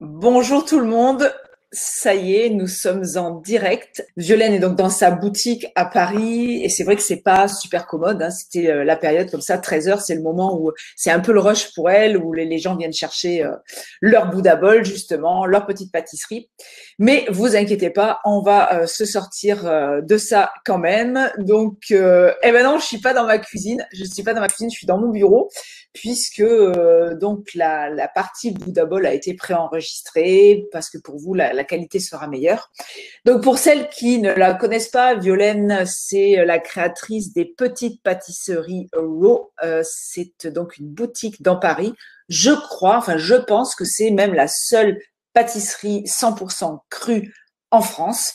Bonjour tout le monde, ça y est, nous sommes en direct. Violaine est donc dans sa boutique à Paris et c'est vrai que c'est pas super commode, hein. C'était la période comme ça, 13 heures, c'est le moment où c'est un peu le rush pour elle, où les gens viennent chercher leur Bouddha Bowl justement, leur petite pâtisserie. Mais vous inquiétez pas, on va se sortir de ça quand même. Donc, eh ben non, je suis pas dans ma cuisine, je suis pas dans ma cuisine, je suis dans mon bureau puisque donc la partie Bouddha Bowl a été préenregistrée parce que pour vous la qualité sera meilleure. Donc pour celles qui ne la connaissent pas, Violaine, c'est la créatrice des petites pâtisseries Raw. C'est donc une boutique dans Paris. Je crois, enfin je pense que c'est même la seule pâtisserie 100% crue en France.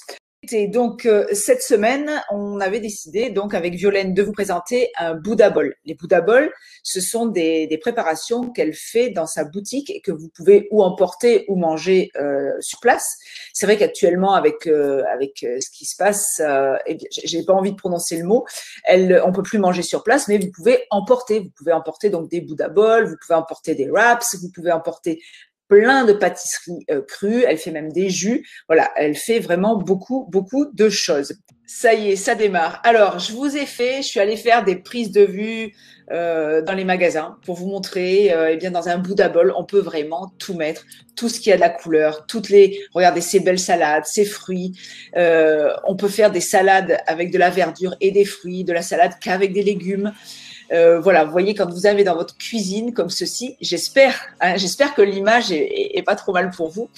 Et donc cette semaine, on avait décidé donc avec Violaine de vous présenter un Bouddha Bowl. Les Bouddha Bowl, ce sont des préparations qu'elle fait dans sa boutique et que vous pouvez ou emporter ou manger sur place. C'est vrai qu'actuellement avec ce qui se passe, eh bien, j'ai pas envie de prononcer le mot, on peut plus manger sur place, mais vous pouvez emporter. Vous pouvez emporter donc des Bouddha Bowl, vous pouvez emporter des wraps, vous pouvez emporter plein de pâtisseries crues, elle fait même des jus. Voilà, elle fait vraiment beaucoup de choses. Ça y est, ça démarre. Alors, je vous ai fait, je suis allée faire des prises de vue dans les magasins pour vous montrer, eh bien, dans un Bouddha Bowl, on peut vraiment tout mettre, tout ce qui a de la couleur, regardez ces belles salades, ces fruits. On peut faire des salades avec de la verdure et des fruits, de la salade qu'avec des légumes. Voilà, vous voyez, quand vous avez dans votre cuisine comme ceci, j'espère que l'image est pas trop mal pour vous.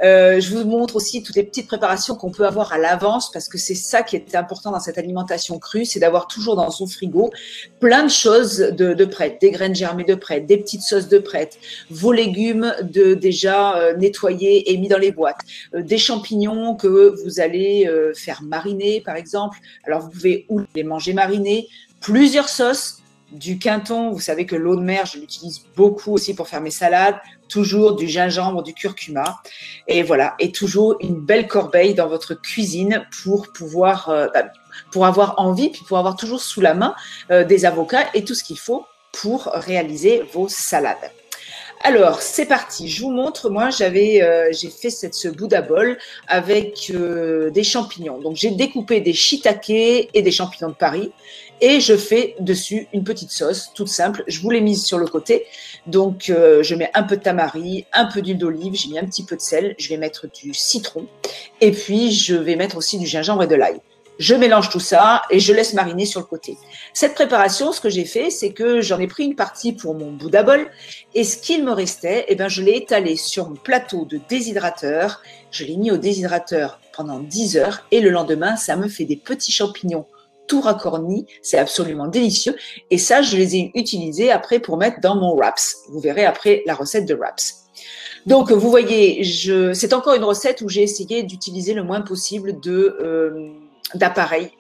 Je vous montre aussi toutes les petites préparations qu'on peut avoir à l'avance parce que c'est ça qui est important dans cette alimentation crue, c'est d'avoir toujours dans son frigo plein de choses de prêtes, des graines germées de prêtes, des petites sauces de prêtes, vos légumes déjà nettoyés et mis dans les boîtes, des champignons que vous allez faire mariner par exemple. Alors vous pouvez ou les manger marinés, plusieurs sauces, du quinton, vous savez que l'eau de mer, je l'utilise beaucoup aussi pour faire mes salades, toujours du gingembre, du curcuma, et voilà, et toujours une belle corbeille dans votre cuisine pour pouvoir, pour avoir envie, puis pour avoir toujours sous la main des avocats et tout ce qu'il faut pour réaliser vos salades. Alors, c'est parti. Je vous montre. Moi, j'ai fait ce Bouddha Bowl avec des champignons. Donc, j'ai découpé des shiitake et des champignons de Paris et je fais dessus une petite sauce toute simple. Je vous l'ai mise sur le côté. Donc, je mets un peu de tamari, un peu d'huile d'olive, j'ai mis un petit peu de sel, je vais mettre du citron et puis je vais mettre aussi du gingembre et de l'ail. Je mélange tout ça et je laisse mariner sur le côté. Cette préparation, ce que j'ai fait, c'est que j'en ai pris une partie pour mon Bouddha Bowl et ce qu'il me restait, eh ben, je l'ai étalé sur mon plateau de déshydrateur. Je l'ai mis au déshydrateur pendant 10 heures et le lendemain, ça me fait des petits champignons tout racornis. C'est absolument délicieux. Et ça, je les ai utilisés après pour mettre dans mon wraps. Vous verrez après la recette de wraps. Donc, vous voyez, c'est encore une recette où j'ai essayé d'utiliser le moins possible d'appareils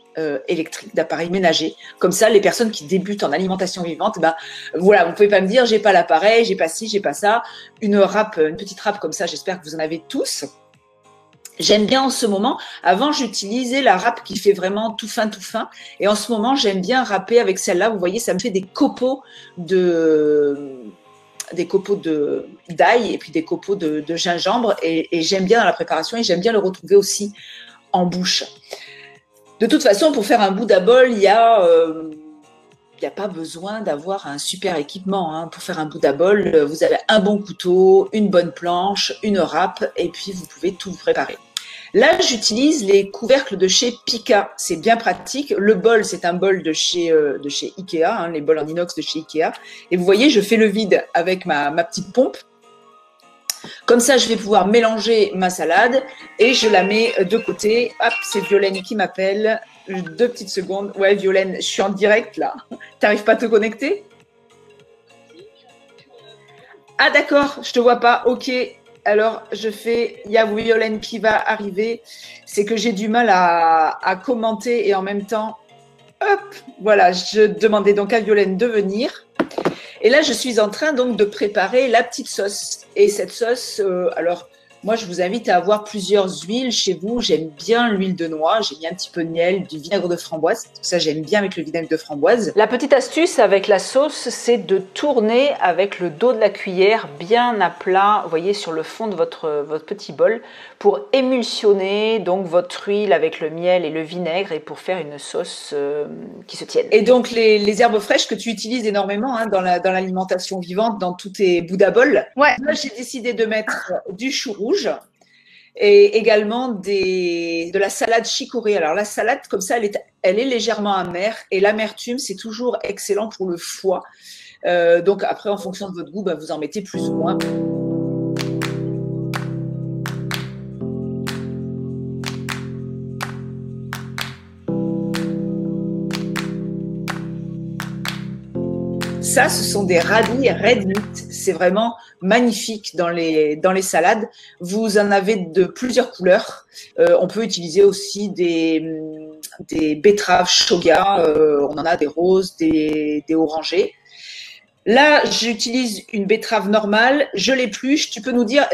électriques, d'appareils ménagers. Comme ça, les personnes qui débutent en alimentation vivante, ben voilà, vous pouvez pas me dire j'ai pas l'appareil, j'ai pas ci, j'ai pas ça. Une petite râpe comme ça, j'espère que vous en avez tous. J'aime bien en ce moment. Avant, j'utilisais la râpe qui fait vraiment tout fin, tout fin. Et en ce moment, j'aime bien râper avec celle-là. Vous voyez, ça me fait des copeaux d'ail et puis des copeaux de gingembre et j'aime bien dans la préparation et j'aime bien le retrouver aussi en bouche. De toute façon, pour faire un Bouddha Bowl, il y a pas besoin d'avoir un super équipement. Hein. Pour faire un Bouddha Bowl, vous avez un bon couteau, une bonne planche, une râpe et puis vous pouvez tout vous préparer. Là, j'utilise les couvercles de chez Pika. C'est bien pratique. Le bol, c'est un bol de chez Ikea, hein, les bols en inox de chez Ikea. Et vous voyez, je fais le vide avec ma petite pompe. Comme ça, je vais pouvoir mélanger ma salade et je la mets de côté. Hop, c'est Violaine qui m'appelle. 2 petites secondes. Ouais, Violaine, je suis en direct là. T'arrives pas à te connecter? Ah d'accord, je te vois pas. Ok. Alors, il y a Violaine qui va arriver. C'est que j'ai du mal à commenter et en même temps, hop, voilà, je demandais donc à Violaine de venir. Et là, je suis en train donc de préparer la petite sauce. Et cette sauce, alors, Moi, je vous invite à avoir plusieurs huiles chez vous. J'aime bien l'huile de noix, j'ai mis un petit peu de miel, du vinaigre de framboise. Tout ça, j'aime bien avec le vinaigre de framboise. La petite astuce avec la sauce, c'est de tourner avec le dos de la cuillère bien à plat, vous voyez, sur le fond de votre petit bol, pour émulsionner donc votre huile avec le miel et le vinaigre et pour faire une sauce qui se tienne. Et donc, les herbes fraîches que tu utilises énormément dans l'alimentation vivante, dans tous tes Bouddha bols. Ouais. Moi, j'ai décidé de mettre du chou rouge et également de la salade chicorée. Alors la salade, comme ça, elle est légèrement amère et l'amertume, c'est toujours excellent pour le foie. Donc après, en fonction de votre goût, vous en mettez plus ou moins. Ça, ce sont des radis red meat. C'est vraiment magnifique dans les salades. Vous en avez de plusieurs couleurs. On peut utiliser aussi des betteraves shoga. On en a des roses, des orangées. Là, j'utilise une betterave normale. Je l'épluche. Tu peux nous dire,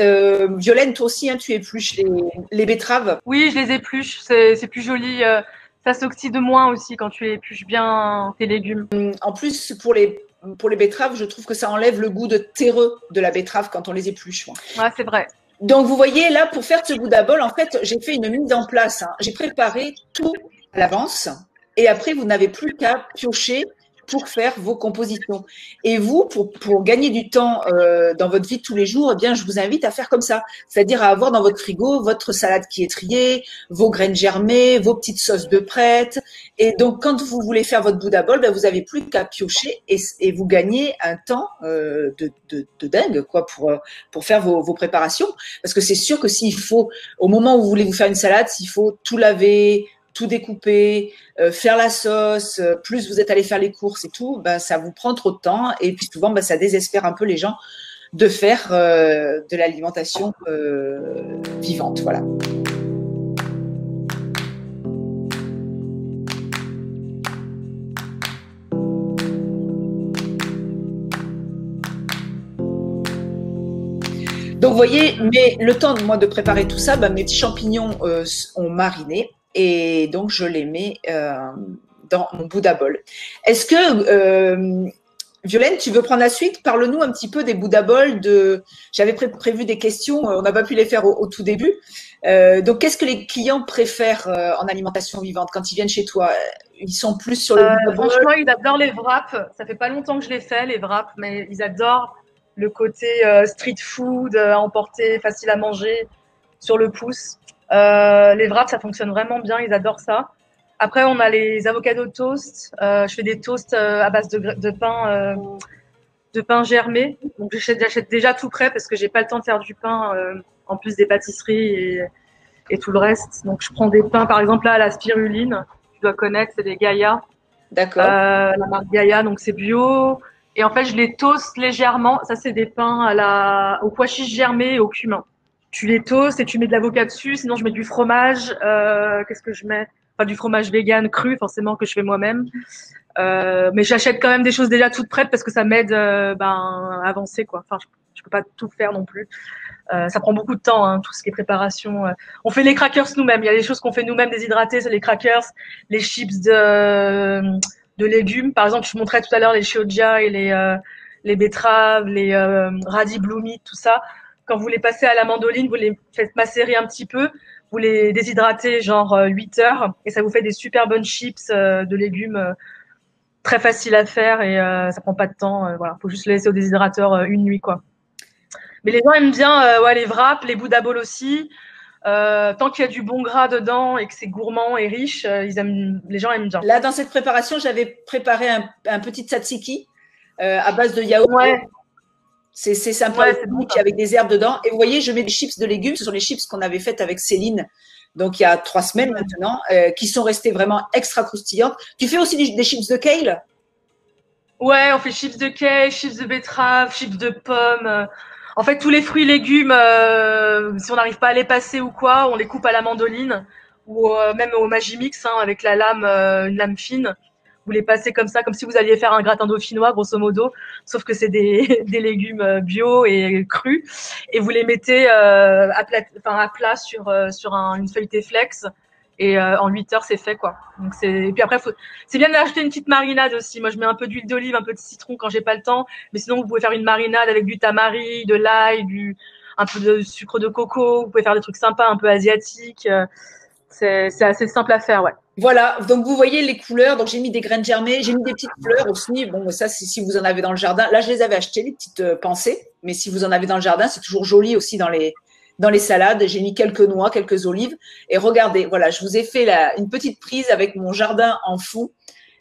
Violaine, toi aussi, tu épluches les betteraves? Oui, je les épluche. C'est plus joli. Ça s'oxyde moins aussi quand tu épluches bien tes légumes. En plus, pour les betteraves, je trouve que ça enlève le goût de terreux de la betterave quand on les épluche. Ouais, c'est vrai. Donc, vous voyez, là, pour faire ce Bouddha bowl, en fait, j'ai fait une mise en place. J'ai préparé tout à l'avance et après, vous n'avez plus qu'à piocher pour faire vos compositions. Et vous, pour gagner du temps dans votre vie de tous les jours, eh bien, je vous invite à faire comme ça. C'est-à-dire à avoir dans votre frigo votre salade qui est triée, vos graines germées, vos petites sauces de prêtes. Et donc, quand vous voulez faire votre Bouddha bowl, vous n'avez plus qu'à piocher et vous gagnez un temps de dingue quoi, pour faire vos préparations. Parce que c'est sûr que s'il faut, au moment où vous voulez vous faire une salade, s'il faut tout laver, tout découper, faire la sauce, plus vous êtes allé faire les courses et tout, ça vous prend trop de temps et puis souvent ça désespère un peu les gens de faire de l'alimentation vivante, voilà. Donc vous voyez, mais le temps moi de préparer tout ça, mes petits champignons ont mariné. Et donc, je les mets dans mon Bouddha bowl. Est-ce que, Violaine, tu veux prendre la suite? Parle-nous un petit peu des Bouddha bowls. J'avais prévu des questions, on n'a pas pu les faire au tout début. Donc, qu'est-ce que les clients préfèrent en alimentation vivante quand ils viennent chez toi? Ils sont plus sur le Bouddha bowl? Franchement, ils adorent les wraps. Ça fait pas longtemps que je les fais, les wraps, mais ils adorent le côté street food, à emporter, facile à manger, sur le pouce. Les wraps, ça fonctionne vraiment bien, ils adorent ça. Après, on a les avocados toast. Je fais des toasts à base de pain germé. Donc, j'achète déjà tout prêt parce que j'ai pas le temps de faire du pain en plus des pâtisseries et tout le reste. Donc, je prends des pains, par exemple, là, à la spiruline. Tu dois connaître, c'est des Gaïa. D'accord. La marque Gaïa, donc c'est bio. Et en fait, je les toast légèrement. Ça, c'est des pains au pois chiche germé et au cumin. Tu les toastes et tu mets de l'avocat dessus. Sinon, je mets du fromage. Qu'est-ce que je mets? Enfin, du fromage vegan cru, forcément, que je fais moi-même. Mais j'achète quand même des choses déjà toutes prêtes parce que ça m'aide à avancer, quoi. Enfin, je peux pas tout faire non plus. Ça prend beaucoup de temps, tout ce qui est préparation. On fait les crackers nous-mêmes. Il y a des choses qu'on fait nous-mêmes déshydrater, c'est les crackers, les chips de légumes. Par exemple, je montrais tout à l'heure les shioja et les betteraves, les radis blue meat, tout ça. Quand vous les passez à la mandoline, vous les faites macérer un petit peu, vous les déshydratez genre 8 heures et ça vous fait des super bonnes chips de légumes très faciles à faire et ça prend pas de temps. Voilà, faut juste les laisser au déshydrateur une nuit, quoi. Mais les gens aiment bien les wraps, les Bouddha bowls aussi. Tant qu'il y a du bon gras dedans et que c'est gourmand et riche, les gens aiment bien. Là, dans cette préparation, j'avais préparé un petit tzatziki à base de yaourt. Ouais. C'est sympa, avec des herbes dedans. Et vous voyez, je mets des chips de légumes. Ce sont les chips qu'on avait faites avec Céline, donc il y a 3 semaines maintenant, qui sont restées vraiment extra croustillantes. Tu fais aussi des chips de kale? Ouais, on fait chips de kale, chips de betterave, chips de pommes. En fait, tous les fruits et légumes, si on n'arrive pas à les passer ou quoi, on les coupe à la mandoline ou même au Magimix avec la lame, une lame fine. Vous les passez comme ça, comme si vous alliez faire un gratin dauphinois, grosso modo, sauf que c'est des, des légumes bio et crus. Et vous les mettez à plat sur une feuilletée flex. Et en 8 heures, c'est fait, quoi. Donc et puis après, c'est bien d'ajouter une petite marinade aussi. Moi, je mets un peu d'huile d'olive, un peu de citron quand j'ai pas le temps. Mais sinon, vous pouvez faire une marinade avec du tamari, de l'ail, un peu de sucre de coco. Vous pouvez faire des trucs sympas, un peu asiatiques. C'est assez simple à faire, ouais. Voilà, donc vous voyez les couleurs. Donc j'ai mis des graines germées, j'ai mis des petites fleurs aussi. Bon, ça, c'est si vous en avez dans le jardin. Là, je les avais achetées, les petites pensées. Mais si vous en avez dans le jardin, c'est toujours joli aussi dans les salades. J'ai mis quelques noix, quelques olives. Et regardez, voilà, je vous ai fait une petite prise avec mon jardin en fond.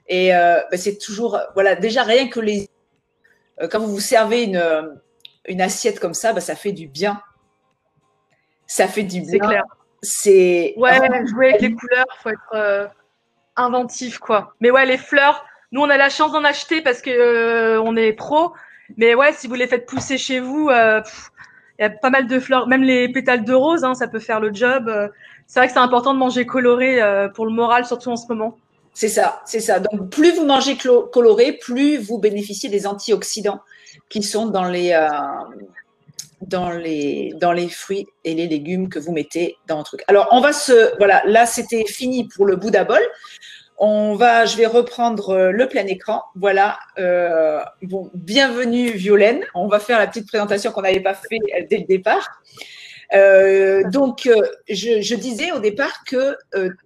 Et c'est toujours, voilà, déjà rien que quand vous vous servez une assiette comme ça, ça fait du bien. Ça fait du bien. C'est clair. Ouais, jouer avec les couleurs, faut être inventif, quoi. Mais ouais, les fleurs, nous on a la chance d'en acheter parce que on est pro. Mais ouais, si vous les faites pousser chez vous, il y a pas mal de fleurs, même les pétales de rose, hein, ça peut faire le job. C'est vrai que c'est important de manger coloré pour le moral, surtout en ce moment. C'est ça, c'est ça. Donc plus vous mangez coloré, plus vous bénéficiez des antioxydants qui sont dans les fruits et les légumes que vous mettez dans le truc. Alors, voilà, là, c'était fini pour le Bouddha Bowl. Je vais reprendre le plein écran. Voilà. Bon, bienvenue, Violaine. On va faire la petite présentation qu'on n'avait pas fait dès le départ. Donc, je disais au départ que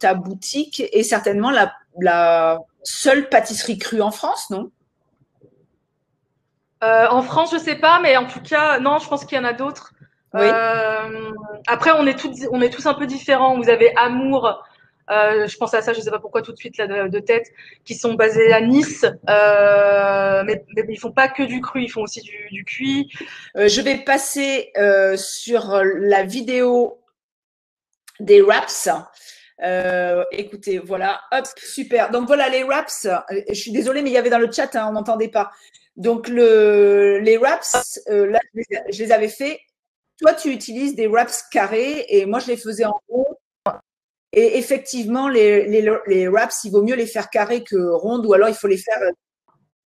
ta boutique est certainement la seule pâtisserie crue en France, non? En France, je sais pas, mais en tout cas, non, je pense qu'il y en a d'autres. Oui. Après, on est tous un peu différents. Vous avez Amour, je pense à ça, je sais pas pourquoi tout de suite là de tête, qui sont basés à Nice, mais ils font pas que du cru, ils font aussi du cuit. Je vais passer sur la vidéo des wraps. Écoutez, voilà, hop, super. Donc voilà les wraps. Je suis désolée, mais il y avait dans le chat, hein, on m'entendait pas. Donc les wraps, là, je les avais fait. Toi, tu utilises des wraps carrés et moi, je les faisais en rond. Et effectivement, les wraps, il vaut mieux les faire carrés que rondes, ou alors il faut les faire.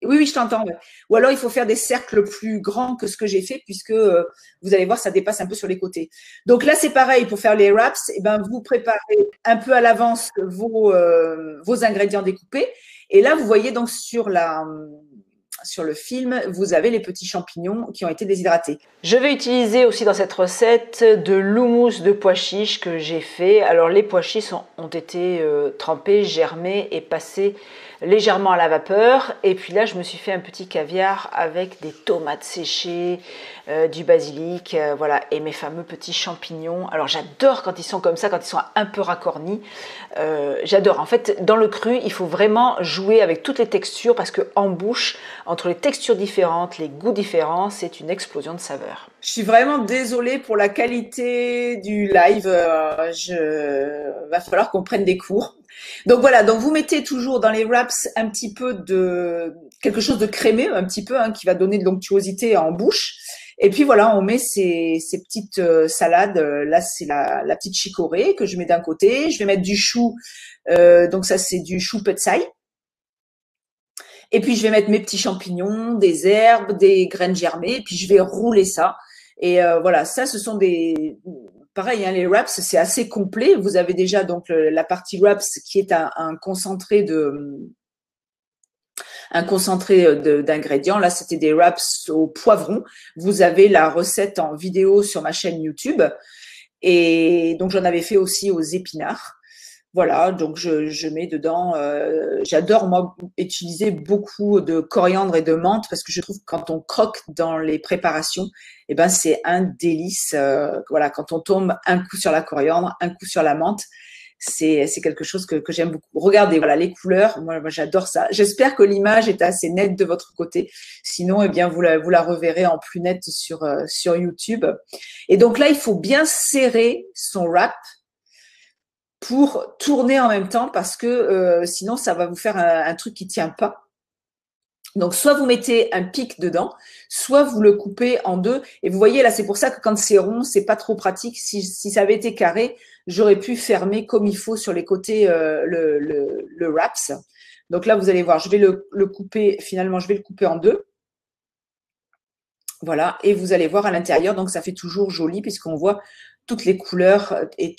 Oui, oui, je t'entends. Ouais. Ou alors il faut faire des cercles plus grands que ce que j'ai fait, puisque vous allez voir, ça dépasse un peu sur les côtés. Donc là, c'est pareil, pour faire les wraps, et ben, vous préparez un peu à l'avance vos ingrédients découpés. Et là, vous voyez donc sur le film, vous avez les petits champignons qui ont été déshydratés. Je vais utiliser aussi dans cette recette de l'houmous de pois chiches que j'ai fait. Alors les pois chiches ont été trempés, germés et passés légèrement à la vapeur. Et puis là, je me suis fait un petit caviar avec des tomates séchées, du basilic, voilà, et mes fameux petits champignons. Alors j'adore quand ils sont comme ça, quand ils sont un peu racornis. J'adore. En fait, dans le cru, il faut vraiment jouer avec toutes les textures parce que en bouche, entre les textures différentes, les goûts différents, c'est une explosion de saveurs. Je suis vraiment désolée pour la qualité du live. Va falloir qu'on prenne des cours. Donc voilà, donc vous mettez toujours dans les wraps un petit peu de quelque chose de crémé, un petit peu, hein, qui va donner de l'onctuosité en bouche. Et puis voilà, on met ces petites salades. Là, c'est la petite chicorée que je mets d'un côté. Je vais mettre du chou. Donc ça, c'est du chou petsai. Et puis je vais mettre mes petits champignons, des herbes, des graines germées. Et puis je vais rouler ça. Et voilà, ça, ce sont pareil, hein, les wraps, c'est assez complet. Vous avez déjà donc la partie wraps qui est un concentré d'ingrédients. Là, c'était des wraps au poivron. Vous avez la recette en vidéo sur ma chaîne YouTube. Et donc, j'en avais fait aussi aux épinards. Voilà, donc je mets dedans, j'adore moi utiliser beaucoup de coriandre et de menthe parce que je trouve que quand on croque dans les préparations, eh ben c'est un délice. Voilà, quand on tombe un coup sur la coriandre, un coup sur la menthe, c'est quelque chose que j'aime beaucoup. Regardez, voilà les couleurs, moi j'adore ça. J'espère que l'image est assez nette de votre côté. Sinon, eh bien vous la reverrez en plus nette sur YouTube. Et donc là, il faut bien serrer son wrap pour tourner en même temps parce que sinon ça va vous faire un truc qui tient pas. Donc soit vous mettez un pic dedans, soit vous le coupez en deux. Et vous voyez là, c'est pour ça que quand c'est rond, c'est pas trop pratique. Si ça avait été carré, j'aurais pu fermer comme il faut sur les côtés le wraps. Donc là, vous allez voir, je vais le couper, finalement, je vais le couper en deux. Voilà, et vous allez voir à l'intérieur, donc ça fait toujours joli puisqu'on voit toutes les couleurs et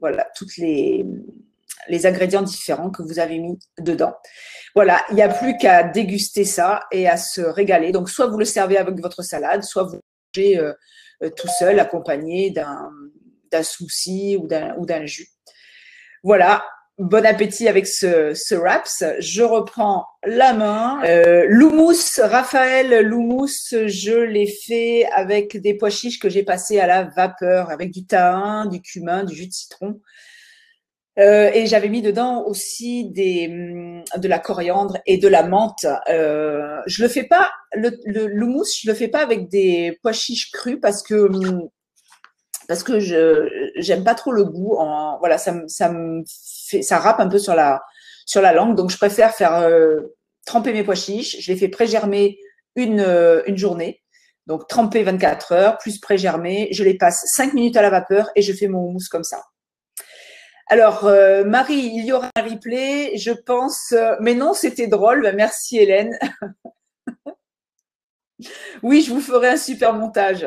voilà, les ingrédients différents que vous avez mis dedans. Voilà, il n'y a plus qu'à déguster ça et à se régaler. Donc, soit vous le servez avec votre salade, soit vous mangez tout seul, accompagné d'un smoothie ou d'un jus. Voilà, bon appétit avec ce wraps. Je reprends la main. L'houmous, Raphaël, l'houmous, je l'ai fait avec des pois chiches que j'ai passés à la vapeur, avec du thym, du cumin, du jus de citron. Et j'avais mis dedans aussi de la coriandre et de la menthe. Je le fais pas, l'houmous, je le fais pas avec des pois chiches crus parce que j'aime pas trop le goût. Voilà, ça râpe un peu sur la langue, donc je préfère faire tremper mes pois chiches. Je les fais pré-germer une journée, donc tremper 24 heures plus pré-germer. Je les passe 5 minutes à la vapeur et je fais mon houmous comme ça. Alors, Marie, il y aura un replay, je pense. Mais non, c'était drôle. Ben, merci, Hélène. Oui, je vous ferai un super montage.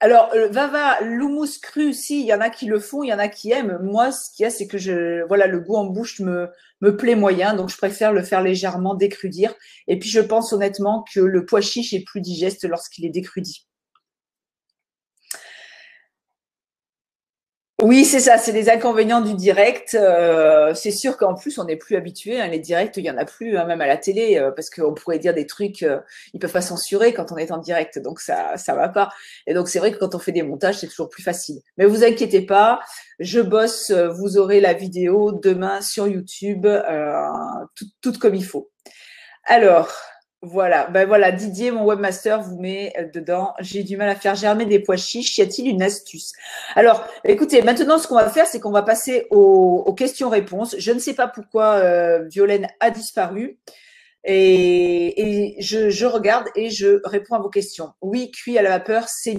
Alors, Vava, l'houmous cru, si, il y en a qui le font, il y en a qui aiment. Moi, ce qu'il y a, c'est que voilà, le goût en bouche me plaît moyen, donc je préfère le faire légèrement décrudir. Et puis, je pense honnêtement que le pois chiche est plus digeste lorsqu'il est décrudi. Oui, c'est ça, c'est les inconvénients du direct. C'est sûr qu'en plus, on n'est plus habitué. Hein, les directs, il y en a plus, hein, même à la télé, parce qu'on pourrait dire des trucs, ils peuvent pas censurer quand on est en direct, donc ça va pas. Et donc c'est vrai que quand on fait des montages, c'est toujours plus facile. Mais vous inquiétez pas, je bosse. Vous aurez la vidéo demain sur YouTube, toute comme il faut. Alors. Voilà, ben voilà, Didier, mon webmaster, vous met dedans. J'ai du mal à faire germer des pois chiches. Y a-t-il une astuce? Alors, écoutez, maintenant, ce qu'on va faire, c'est qu'on va passer aux questions-réponses. Je ne sais pas pourquoi Violaine a disparu. Et je regarde et je réponds à vos questions. Oui, cuit à la vapeur, c'est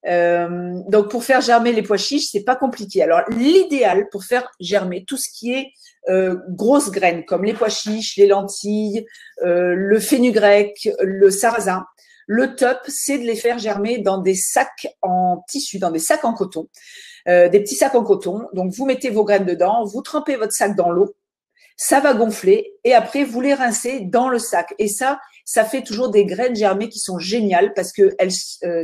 donc pour faire germer les pois chiches, c'est pas compliqué. Alors l'idéal pour faire germer tout ce qui est grosses graines comme les pois chiches, les lentilles, le fenugrec, le sarrasin, le top, c'est de les faire germer dans des sacs en tissu, dans des sacs en coton, des petits sacs en coton. Donc vous mettez vos graines dedans, vous trempez votre sac dans l'eau, ça va gonfler et après vous les rincez dans le sac. Et ça fait toujours des graines germées qui sont géniales parce que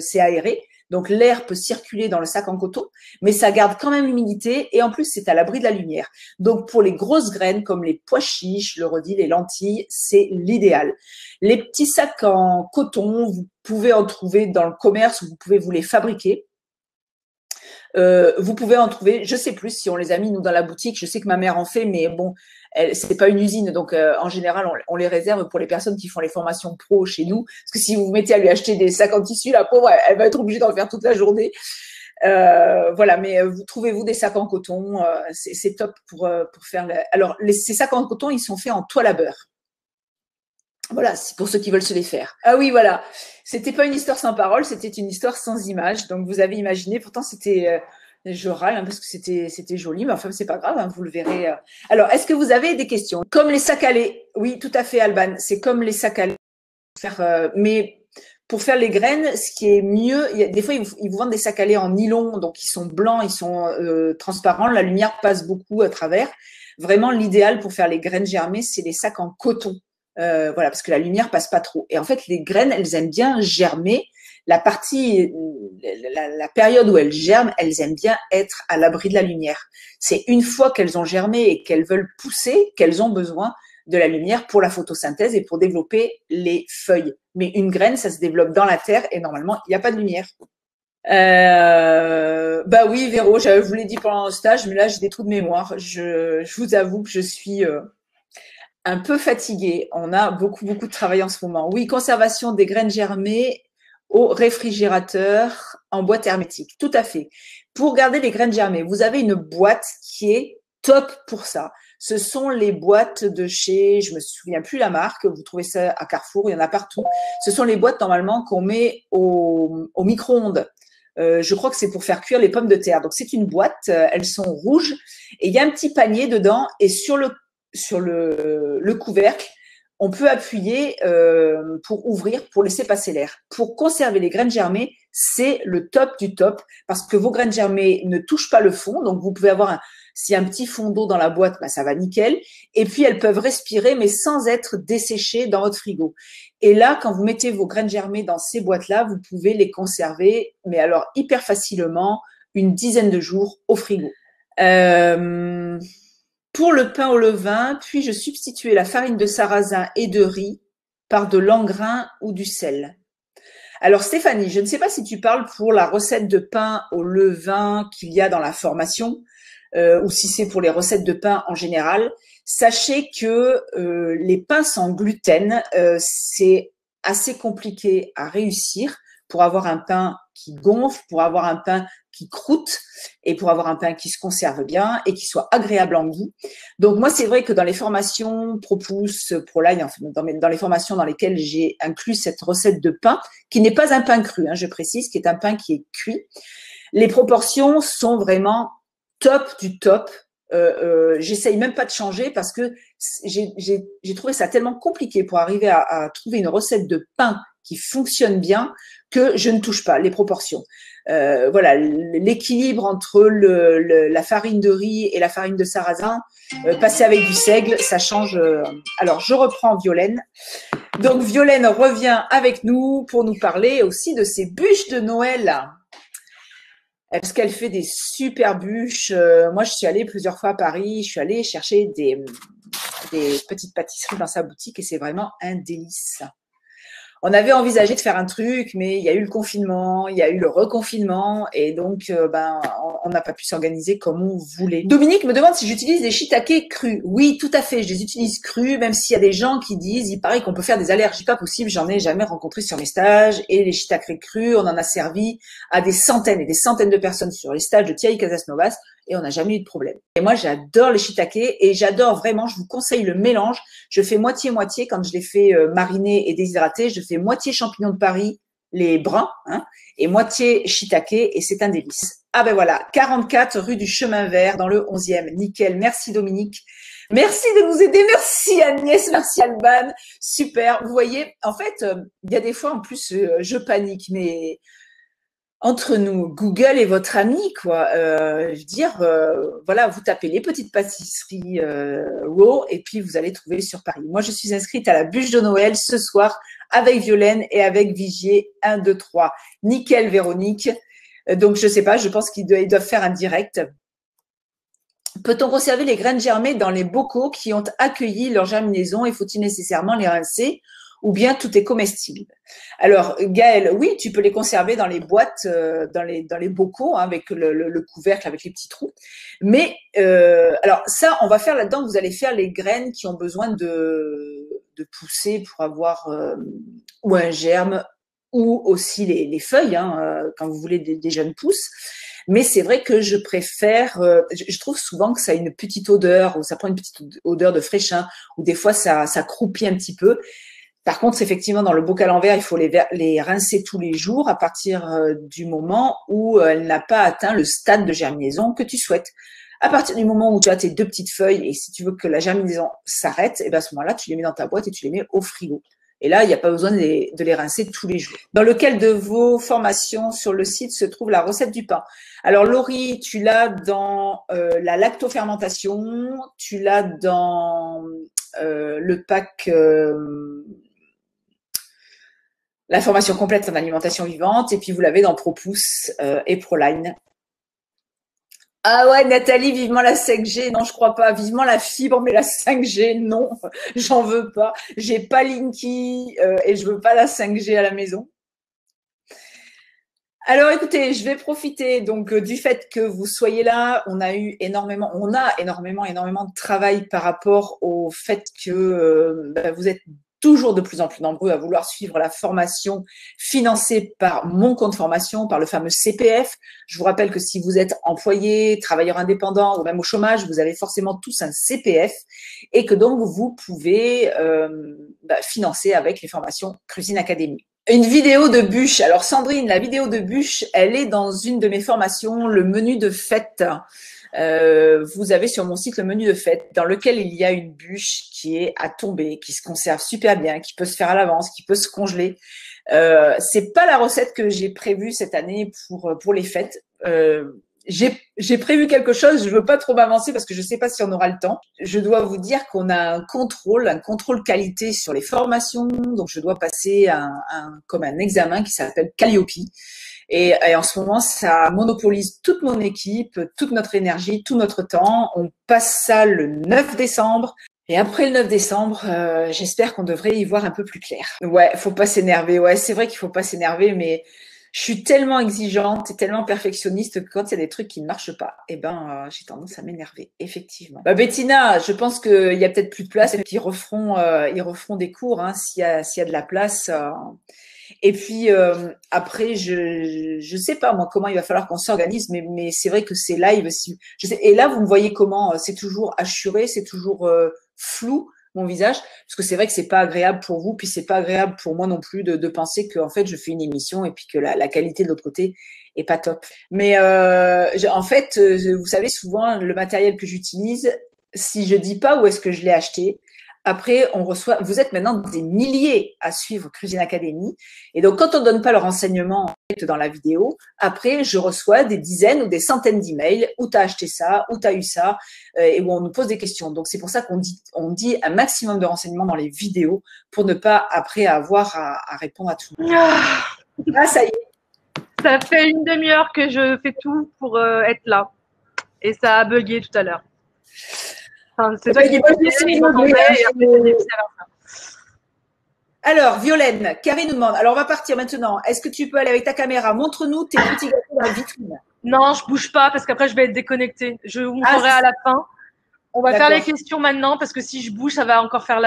c'est aéré. Donc, l'air peut circuler dans le sac en coton, mais ça garde quand même l'humidité et en plus, c'est à l'abri de la lumière. Donc, pour les grosses graines comme les pois chiches, le redis, les lentilles, c'est l'idéal. Les petits sacs en coton, vous pouvez en trouver dans le commerce ou vous pouvez vous les fabriquer. Vous pouvez en trouver, je sais plus si on les a mis nous dans la boutique, je sais que ma mère en fait, mais bon, c'est pas une usine, donc en général on les réserve pour les personnes qui font les formations pro chez nous, parce que si vous vous mettez à lui acheter des sacs en tissu, la pauvre, elle va être obligée d'en faire toute la journée. Voilà, mais vous trouvez-vous des sacs en coton, c'est top pour faire. Alors ces sacs en coton, ils sont faits en toile à beurre. Voilà, c'est pour ceux qui veulent se les faire. Ah oui, voilà. C'était pas une histoire sans parole, c'était une histoire sans image. Donc vous avez imaginé, pourtant c'était, je râle hein, parce que c'était joli, mais enfin c'est pas grave, hein, vous le verrez. Alors, est-ce que vous avez des questions? Comme les sacs à lait. Oui, tout à fait, Alban. C'est comme les sacs à lait. Mais pour faire les graines, ce qui est mieux, des fois ils vous vendent des sacs à lait en nylon, donc ils sont blancs, ils sont transparents, la lumière passe beaucoup à travers. Vraiment, l'idéal pour faire les graines germées, c'est les sacs en coton. Voilà, parce que la lumière passe pas trop. Et en fait, les graines, elles aiment bien germer. La période où elles germent, elles aiment bien être à l'abri de la lumière. C'est une fois qu'elles ont germé et qu'elles veulent pousser, qu'elles ont besoin de la lumière pour la photosynthèse et pour développer les feuilles. Mais une graine, ça se développe dans la terre et normalement, il n'y a pas de lumière. Bah oui, Véro, je vous l'ai dit pendant le stage, mais là, j'ai des trous de mémoire. Je vous avoue que je suis un peu fatiguée. On a beaucoup de travail en ce moment. Oui, conservation des graines germées au réfrigérateur en boîte hermétique. Tout à fait. Pour garder les graines germées, vous avez une boîte qui est top pour ça. Ce sont les boîtes de chez, je me souviens plus la marque, vous trouvez ça à Carrefour, il y en a partout. Ce sont les boîtes normalement qu'on met au micro-ondes. Je crois que c'est pour faire cuire les pommes de terre. Donc c'est une boîte, elles sont rouges et il y a un petit panier dedans et sur le couvercle, on peut appuyer pour ouvrir, pour laisser passer l'air. Pour conserver les graines germées, c'est le top du top parce que vos graines germées ne touchent pas le fond. Donc, vous pouvez avoir s'il y a un petit fond d'eau dans la boîte, bah, ça va nickel. Et puis, elles peuvent respirer, mais sans être desséchées dans votre frigo. Et là, quand vous mettez vos graines germées dans ces boîtes-là, vous pouvez les conserver, mais alors hyper facilement, une dizaine de jours au frigo. Pour le pain au levain, puis-je substituer la farine de sarrasin et de riz par de l'engrain ou du sel? Alors Stéphanie, je ne sais pas si tu parles pour la recette de pain au levain qu'il y a dans la formation ou si c'est pour les recettes de pain en général. Sachez que les pains sans gluten, c'est assez compliqué à réussir pour avoir un pain qui gonfle, pour avoir un pain qui croûte et pour avoir un pain qui se conserve bien et qui soit agréable en goût. Donc moi, c'est vrai que dans les formations ProPousse, ProLine, dans les formations dans lesquelles j'ai inclus cette recette de pain, qui n'est pas un pain cru, hein, je précise, qui est un pain qui est cuit, les proportions sont vraiment top du top. J'essaye même pas de changer parce que j'ai trouvé ça tellement compliqué pour arriver à trouver une recette de pain qui fonctionne bien que je ne touche pas les proportions. Voilà, l'équilibre entre la farine de riz et la farine de sarrasin, passer avec du seigle, ça change. Alors, je reprends Violaine. Donc, Violaine revient avec nous pour nous parler aussi de ses bûches de Noël. Parce qu'elle fait des super bûches. Moi, je suis allée plusieurs fois à Paris. Je suis allée chercher des petites pâtisseries dans sa boutique et c'est vraiment un délice. On avait envisagé de faire un truc, mais il y a eu le confinement, il y a eu le reconfinement, et donc on n'a pas pu s'organiser comme on voulait. Dominique me demande si j'utilise des shiitake crus. Oui, tout à fait, je les utilise crus, même s'il y a des gens qui disent, il paraît qu'on peut faire des allergies. Pas possible, j'en ai jamais rencontré sur mes stages, et les shiitake crus, on en a servi à des centaines et des centaines de personnes sur les stages de Thierry Casasnovas, et on n'a jamais eu de problème. Et moi, j'adore les shiitake, et j'adore vraiment, je vous conseille le mélange. Je fais moitié-moitié quand je les fais mariner et déshydrater. Je fais moitié champignons de Paris, les bruns, hein, et moitié shiitake, et c'est un délice. Ah ben voilà, 44 rue du Chemin Vert, dans le 11e. Nickel, merci Dominique. Merci de nous aider, merci Agnès, merci Alban. Super, vous voyez, en fait, il y a des fois, en plus, je panique, mais entre nous, Google est votre ami, quoi. Je veux dire, voilà, vous tapez les petites pâtisseries raw et puis vous allez trouver sur Paris. Moi, je suis inscrite à la bûche de Noël ce soir avec Violaine et avec Vigier 1, 2, 3. Nickel, Véronique. Donc, je sais pas, je pense qu'ils doivent faire un direct. Peut-on conserver les graines germées dans les bocaux qui ont accueilli leur germinaison et faut-il nécessairement les rincer? Ou bien tout est comestible. Alors, Gaëlle, oui, tu peux les conserver dans les boîtes, dans les bocaux, hein, avec le couvercle, avec les petits trous. Mais, alors ça, on va faire là-dedans, vous allez faire les graines qui ont besoin de pousser pour avoir ou un germe, ou aussi les feuilles, hein, quand vous voulez des jeunes pousses. Mais c'est vrai que je préfère, je trouve souvent que ça a une petite odeur, ou ça prend une petite odeur de fraîcheur, ou des fois ça croupit un petit peu. Par contre, effectivement, dans le bocal en verre, il faut les rincer tous les jours à partir du moment où elle n'a pas atteint le stade de germinaison que tu souhaites. À partir du moment où tu as tes deux petites feuilles et si tu veux que la germinaison s'arrête, et bien à ce moment-là, tu les mets dans ta boîte et tu les mets au frigo. Et là, il n'y a pas besoin de les rincer tous les jours. Dans lequel de vos formations sur le site se trouve la recette du pain? Alors, Laurie, tu l'as dans la lactofermentation, tu l'as dans le pack... la formation complète en alimentation vivante, et puis vous l'avez dans ProPousse et ProLine. Ah ouais, Nathalie, vivement la 5G. Non, je crois pas. Vivement la fibre, mais la 5G, non, j'en veux pas. J'ai pas Linky et je veux pas la 5G à la maison. Alors, écoutez, je vais profiter donc du fait que vous soyez là. On a énormément de travail par rapport au fait que vous êtes toujours de plus en plus nombreux à vouloir suivre la formation financée par mon compte formation, par le fameux CPF. Je vous rappelle que si vous êtes employé, travailleur indépendant ou même au chômage, vous avez forcément tous un CPF et que donc vous pouvez financer avec les formations Cuisine Academy. Une vidéo de bûche. Alors Sandrine, la vidéo de bûche, elle est dans une de mes formations, le menu de fête. Vous avez sur mon site le menu de fête dans lequel il y a une bûche qui est à tomber, qui se conserve super bien, qui peut se faire à l'avance, qui peut se congeler. C'est pas la recette que j'ai prévue cette année pour les fêtes. J'ai prévu quelque chose, je veux pas trop m'avancer parce que je sais pas si on aura le temps. Je dois vous dire qu'on a un contrôle qualité sur les formations, donc je dois passer comme un examen qui s'appelle Calliope. Et en ce moment, ça monopolise toute mon équipe, toute notre énergie, tout notre temps. On passe ça le 9 décembre. Et après le 9 décembre, j'espère qu'on devrait y voir un peu plus clair. Ouais, faut pas s'énerver. Ouais, c'est vrai qu'il faut pas s'énerver, mais je suis tellement exigeante et tellement perfectionniste que quand il y a des trucs qui ne marchent pas, eh ben, j'ai tendance à m'énerver, effectivement. Bah, Bettina, je pense qu'il y a peut-être plus de place et puis ils referont des cours, hein, s'il y a de la place. Et puis après, je sais pas moi comment il va falloir qu'on s'organise, mais c'est vrai que c'est live. Si, je sais, et là, vous me voyez comment? C'est toujours assuré, c'est toujours flou mon visage, parce que c'est vrai que c'est pas agréable pour vous, puis c'est pas agréable pour moi non plus de penser que en fait je fais une émission et puis que la qualité de l'autre côté est pas top. Mais en fait, vous savez souvent le matériel que j'utilise, si je dis pas où est-ce que je l'ai acheté. Après, on reçoit, vous êtes maintenant des milliers à suivre Cuisine Academy. Et donc, quand on donne pas le renseignement dans la vidéo, après, je reçois des dizaines ou des centaines d'emails où tu as acheté ça, où tu as eu ça, et où on nous pose des questions. Donc, c'est pour ça on dit un maximum de renseignements dans les vidéos pour ne pas, après, avoir à répondre à tout. Ah, ça y est. Ça fait une demi-heure que je fais tout pour être là. Et ça a bugué tout à l'heure. Enfin, c'est toi qui me Alors, Violaine, Carrie nous demande, alors on va partir maintenant. Est-ce que tu peux aller avec ta caméra? Montre-nous tes petits gâteaux dans la vitrine. Non, je bouge pas parce qu'après je vais être déconnectée. Je vous montrerai à la fin. On va faire les questions maintenant parce que si je bouge, ça va encore faire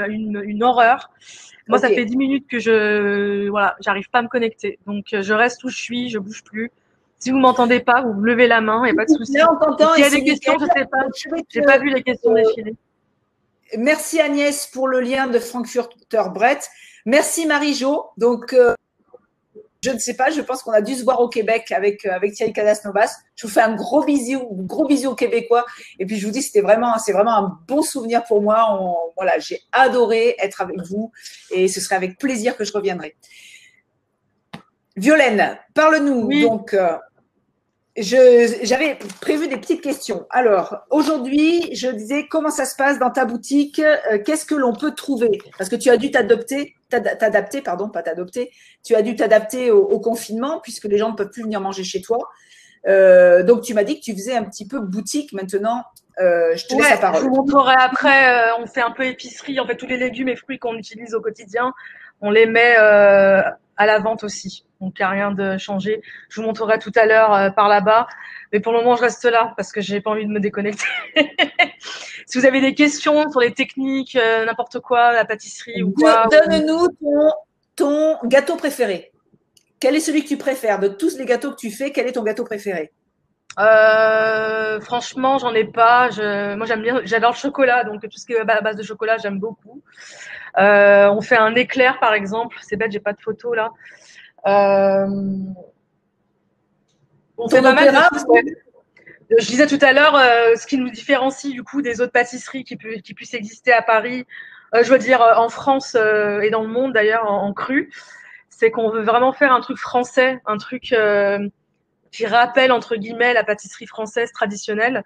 une horreur. Moi, ça fait 10 minutes que j'arrive pas à me connecter. Donc, je reste où je suis, je bouge plus. Si vous m'entendez pas, vous levez la main, il n'y a pas de souci. Là, on t'entend. S'il y a des questions, je sais pas. J'ai pas vu les questions défiler. Merci Agnès pour le lien de Frankfurter Brett. Merci Marie-Jo. Donc, je ne sais pas, je pense qu'on a dû se voir au Québec avec Thierry Cadas-Novas. Je vous fais un gros bisou aux Québécois. Et puis, je vous dis, c'est vraiment un bon souvenir pour moi. Voilà, j'ai adoré être avec vous et ce serait avec plaisir que je reviendrai. Violaine, parle-nous. Oui. Donc, j'avais prévu des petites questions. Alors, aujourd'hui, je disais comment ça se passe dans ta boutique, qu'est-ce que l'on peut trouver? Parce que tu as dû t'adapter, tu as dû t'adapter au confinement puisque les gens ne peuvent plus venir manger chez toi. Donc, tu m'as dit que tu faisais un petit peu boutique maintenant. Je te laisse la parole. Je vous montrerai après. On fait un peu épicerie. En fait, tous les légumes et fruits qu'on utilise au quotidien, on les met à la vente aussi. Donc, il n'y a rien de changé. Je vous montrerai tout à l'heure par là-bas. Mais pour le moment, je reste là parce que j'ai pas envie de me déconnecter. Si vous avez des questions sur les techniques, n'importe quoi, la pâtisserie ou quoi. Donne-nous ton gâteau préféré. Quel est celui que tu préfères? De tous les gâteaux que tu fais, quel est ton gâteau préféré? Franchement, j'en ai pas. Moi, j'adore le chocolat, donc tout ce qui est à base de chocolat, j'aime beaucoup. On fait un éclair, par exemple. C'est bête, j'ai pas de photo là. On fait pas mal de... Je disais tout à l'heure, ce qui nous différencie du coup des autres pâtisseries qui puissent exister à Paris, je veux dire en France et dans le monde d'ailleurs en cru, c'est qu'on veut vraiment faire un truc français, un truc qui rappelle entre guillemets la pâtisserie française traditionnelle.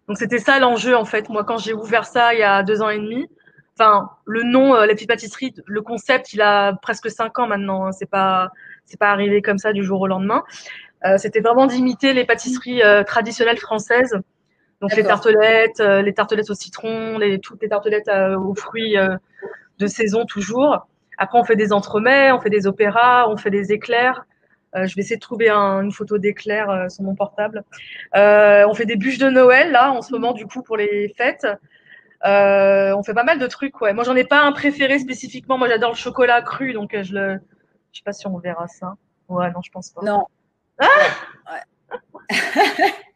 Donc c'était ça l'enjeu en fait. Moi quand j'ai ouvert ça il y a 2 ans et demi, enfin le nom, les petites pâtisseries, le concept il a presque 5 ans maintenant. Hein. C'est pas arrivé comme ça du jour au lendemain. C'était vraiment d'imiter les pâtisseries traditionnelles françaises. Donc les tartelettes au citron, toutes les tartelettes aux fruits de saison toujours. Après on fait des entremets, on fait des opéras, on fait des éclairs. Je vais essayer de trouver une photo d'éclair sur mon portable. On fait des bûches de Noël là en ce moment du coup pour les fêtes. On fait pas mal de trucs. Ouais. Moi j'en ai pas un préféré spécifiquement. Moi j'adore le chocolat cru donc je sais pas si on verra ça. Ouais non je pense pas. Non. Ah ouais.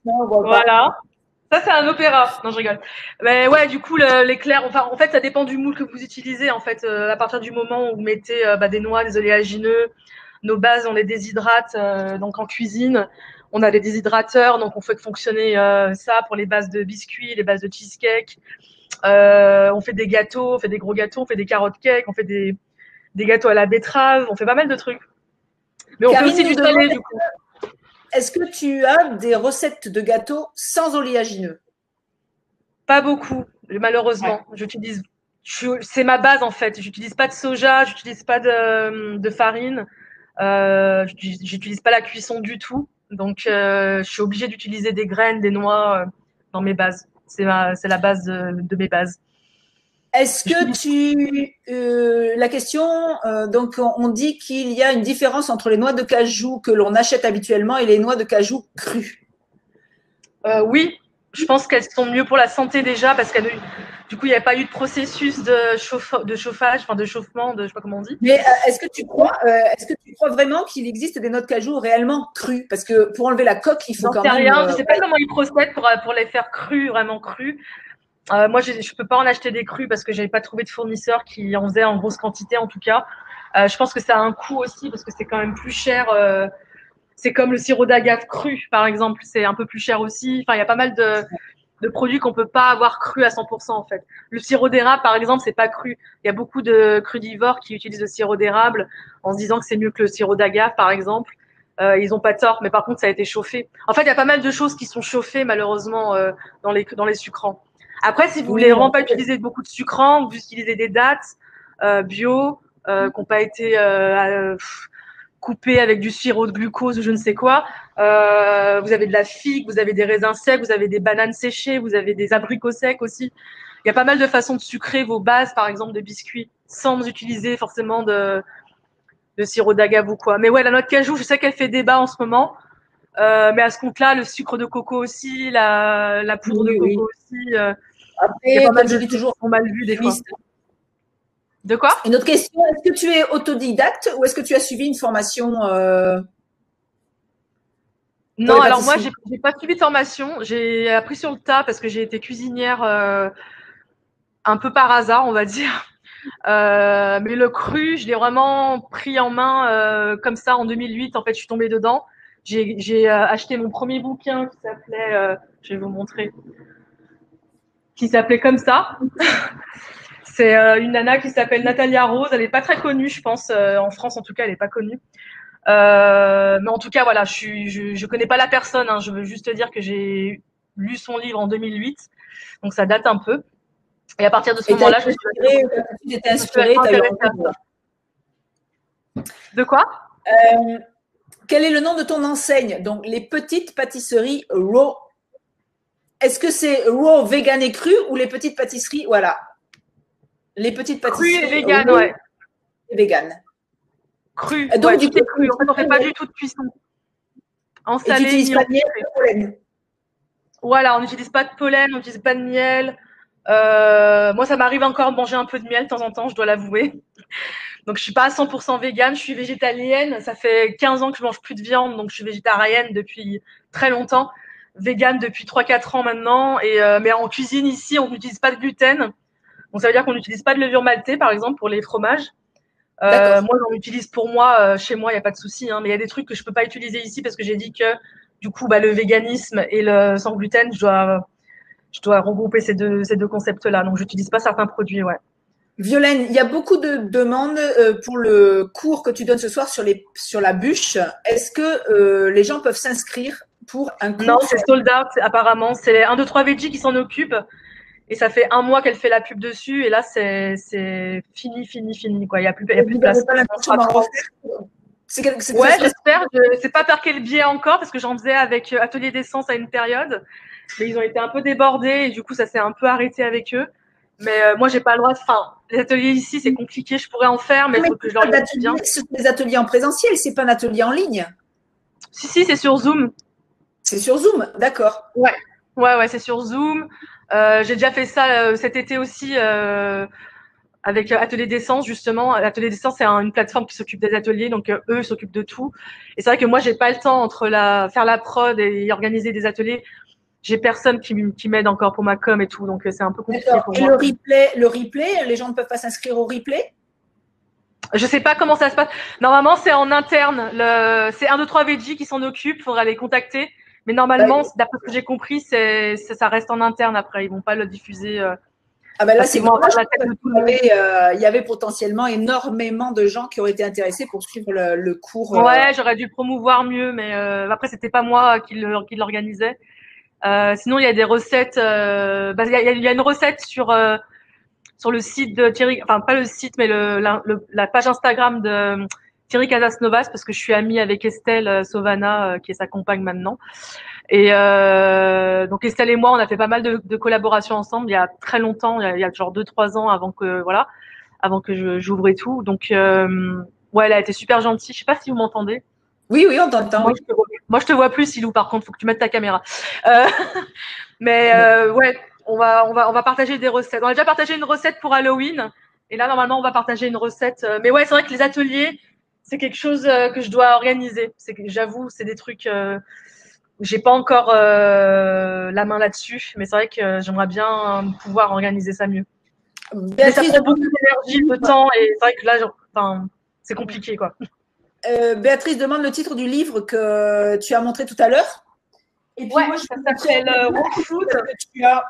Non, voilà. Ça, c'est un opéra. Non, je rigole. Mais ouais, du coup, l'éclair, enfin, en fait, ça dépend du moule que vous utilisez. En fait, à partir du moment où vous mettez des noix, des oléagineux, nos bases, on les déshydrate. Donc, en cuisine, on a des déshydrateurs. Donc, on fait fonctionner ça pour les bases de biscuits, les bases de cheesecake. On fait des gâteaux, on fait des gros gâteaux, on fait des carottes cakes, on fait des gâteaux à la betterave. On fait pas mal de trucs. Mais on fait Karine aussi nous du demande, salé, du coup. est-ce que tu as des recettes de gâteaux sans oléagineux? Pas beaucoup, Ouais. malheureusement. C'est ma base en fait. J'utilise pas de soja, j'utilise pas de farine, j'utilise pas la cuisson du tout. Donc, je suis obligée d'utiliser des graines, des noix dans mes bases. C'est la base de mes bases. Est-ce que J'utilise la question, donc on dit qu'il y a une différence entre les noix de cajou que l'on achète habituellement et les noix de cajou crues. Oui, je pense qu'elles sont mieux pour la santé déjà parce que du coup, il n'y a pas eu de processus de chauffage, enfin de chauffement, je sais pas comment on dit. Mais est-ce que tu crois vraiment qu'il existe des noix de cajou réellement crues? Parce que pour enlever la coque, il faut J'en quand sais même. rien, je sais pas comment ils procèdent pour les faire crus, vraiment crus. Moi, je peux pas en acheter des crus parce que j'avais pas trouvé de fournisseur qui en faisait en grosse quantité, en tout cas. Je pense que ça a un coût aussi parce que c'est quand même plus cher. C'est comme le sirop d'agave cru, par exemple. C'est un peu plus cher aussi. Enfin, il y a pas mal de produits qu'on peut pas avoir cru à 100% en fait. Le sirop d'érable, par exemple, c'est pas cru. Il y a beaucoup de crudivores qui utilisent le sirop d'érable en se disant que c'est mieux que le sirop d'agave, par exemple. Ils ont pas tort, mais par contre, ça a été chauffé. En fait, il y a pas mal de choses qui sont chauffées, malheureusement, dans les sucrants. Après, si vous voulez Oui, vraiment pas utiliser beaucoup de sucrants, vous utilisez des dattes bio qui n'ont pas été coupées avec du sirop de glucose ou je ne sais quoi. Vous avez de la figue, vous avez des raisins secs, vous avez des bananes séchées, vous avez des abricots secs aussi. Il y a pas mal de façons de sucrer vos bases, par exemple, de biscuits, sans utiliser forcément de sirop d'agave ou quoi. Mais ouais, la noix de cajou, je sais qu'elle fait débat en ce moment. Mais à ce compte-là, le sucre de coco aussi, la poudre de oui, oui. coco aussi, il y a Après, pas mal comme je de dis choses toujours, qui sont mal vues des fois. chimiste. De quoi? Une autre question, est-ce que tu es autodidacte ou est-ce que tu as suivi une formation pour Non, les alors moi, pâtisseries? j'ai pas suivi de formation. J'ai appris sur le tas parce que j'ai été cuisinière un peu par hasard, on va dire. Mais le cru, je l'ai vraiment pris en main comme ça en 2008. En fait, je suis tombée dedans. J'ai acheté mon premier bouquin qui s'appelait, je vais vous montrer, qui s'appelait comme ça. C'est une nana qui s'appelle Natalia Rose. Elle est pas très connue, je pense. En France, en tout cas, elle est pas connue. Mais en tout cas, voilà, je connais pas la personne. Hein. Je veux juste te dire que j'ai lu son livre en 2008, donc ça date un peu. Et à partir de ce Et moment-là, tu t'es je me suis inspiré, tu as eu intéressée envie à de. ça. De quoi? Quel est le nom de ton enseigne? Donc, les petites pâtisseries Raw. Est-ce que c'est Raw vegan et cru ou les petites pâtisseries? Voilà. Les petites Cru et pâtisseries vegan, Raw ouais. et vegan. Cru, ouais, Donc, du tout coup, est cru. En fait, on fait pas du tout de cuisson, en et tu salé n'utilises ni en pas de miel sucré. de pollen. Voilà, on n'utilise pas de pollen, on n'utilise pas de miel. Moi, ça m'arrive encore de manger un peu de miel de temps en temps, je dois l'avouer. Donc, je suis pas à 100% végane, je suis végétalienne. Ça fait 15 ans que je mange plus de viande, donc je suis végétarienne depuis très longtemps. Végane depuis 3-4 ans maintenant. Mais en cuisine ici, on n'utilise pas de gluten. Donc, ça veut dire qu'on n'utilise pas de levure maltée, par exemple, pour les fromages. D'accord. Moi, j'en utilise pour moi. Chez moi, il n'y a pas de souci. Hein, mais il y a des trucs que je peux pas utiliser ici parce que j'ai dit que, du coup, le véganisme et le sans gluten, je dois regrouper ces deux concepts-là. Donc, j'utilise pas certains produits, ouais. Violaine, il y a beaucoup de demandes pour le cours que tu donnes ce soir sur la bûche. Est-ce que les gens peuvent s'inscrire pour un Non, cours sur c'est sold out, apparemment. C'est 1, 2, 3 Veggie qui s'en occupe. Et ça fait un mois qu'elle fait la pub dessus. Et là, c'est fini, fini, fini, quoi. Il y a plus vous de n'avez place. pas On l'intention sera d'en trop. refaire? Ça Ouais, se passe. j'espère. Je sais pas par quel biais encore, parce que j'en faisais avec Atelier d'essence à une période. Mais ils ont été un peu débordés et du coup, ça s'est un peu arrêté avec eux. Mais moi, j'ai pas le droit. Enfin, les ateliers ici, c'est compliqué. Je pourrais en faire, mais il Mais faut que je pas l'organise bien. d'atelier, ce sont des ateliers en présentiel, c'est pas un atelier en ligne. Si, si, c'est sur Zoom. C'est sur Zoom, d'accord. Ouais, ouais, c'est sur Zoom. J'ai déjà fait ça cet été aussi avec Atelier d'essence justement. Atelier d'essence, c'est une plateforme qui s'occupe des ateliers, donc eux s'occupent de tout. Et c'est vrai que moi, j'ai pas le temps entre faire la prod et organiser des ateliers. j'ai personne qui m'aide encore pour ma com et tout, donc c'est un peu compliqué pour Et moi. le replay, les gens ne peuvent pas s'inscrire au replay? Je sais pas comment ça se passe. Normalement, c'est en interne. C'est 1, 2, 3 VG qui s'en occupe. Faudra les contacter. Mais normalement, Bah, d'après ce que j'ai compris, ça reste en interne après. Ils vont pas le diffuser ah ben là, parce c'est qu'ils vont avoir dommage la parce tête de tout le monde. il y avait potentiellement énormément de gens qui auraient été intéressés pour suivre le cours. Ouais, j'aurais dû promouvoir mieux, mais après, c'était pas moi qui l'organisais. Sinon, il y a des recettes. Il y a une recette sur le site de Thierry, enfin pas le site, mais la page Instagram de Thierry Casasnovas, parce que je suis amie avec Estelle Sovana, qui est sa compagne maintenant. Et donc Estelle et moi, on a fait pas mal de collaborations ensemble il y a très longtemps, il y a genre 2-3 ans avant que j'ouvre et tout. Donc ouais, elle a été super gentille. Je sais pas si vous m'entendez. Oui, oui, on t'entend, Moi, oui. je te vois plus, Silou. Par contre, faut que tu mettes ta caméra. Mais ouais, on va partager des recettes. On a déjà partagé une recette pour Halloween. Et là, normalement, on va partager une recette. Mais ouais, c'est vrai que les ateliers, c'est quelque chose que je dois organiser. J'avoue, c'est des trucs. J'ai pas encore la main là-dessus, mais c'est vrai que j'aimerais bien pouvoir organiser ça mieux. Mais ça Béatrice prend demande, beaucoup d'énergie, de temps, et c'est vrai que là, enfin, c'est compliqué, quoi. Béatrice demande le titre du livre que tu as montré tout à l'heure. Et puis Ouais, moi, je ça vais montrer s'appelle Raw Food. que tu as.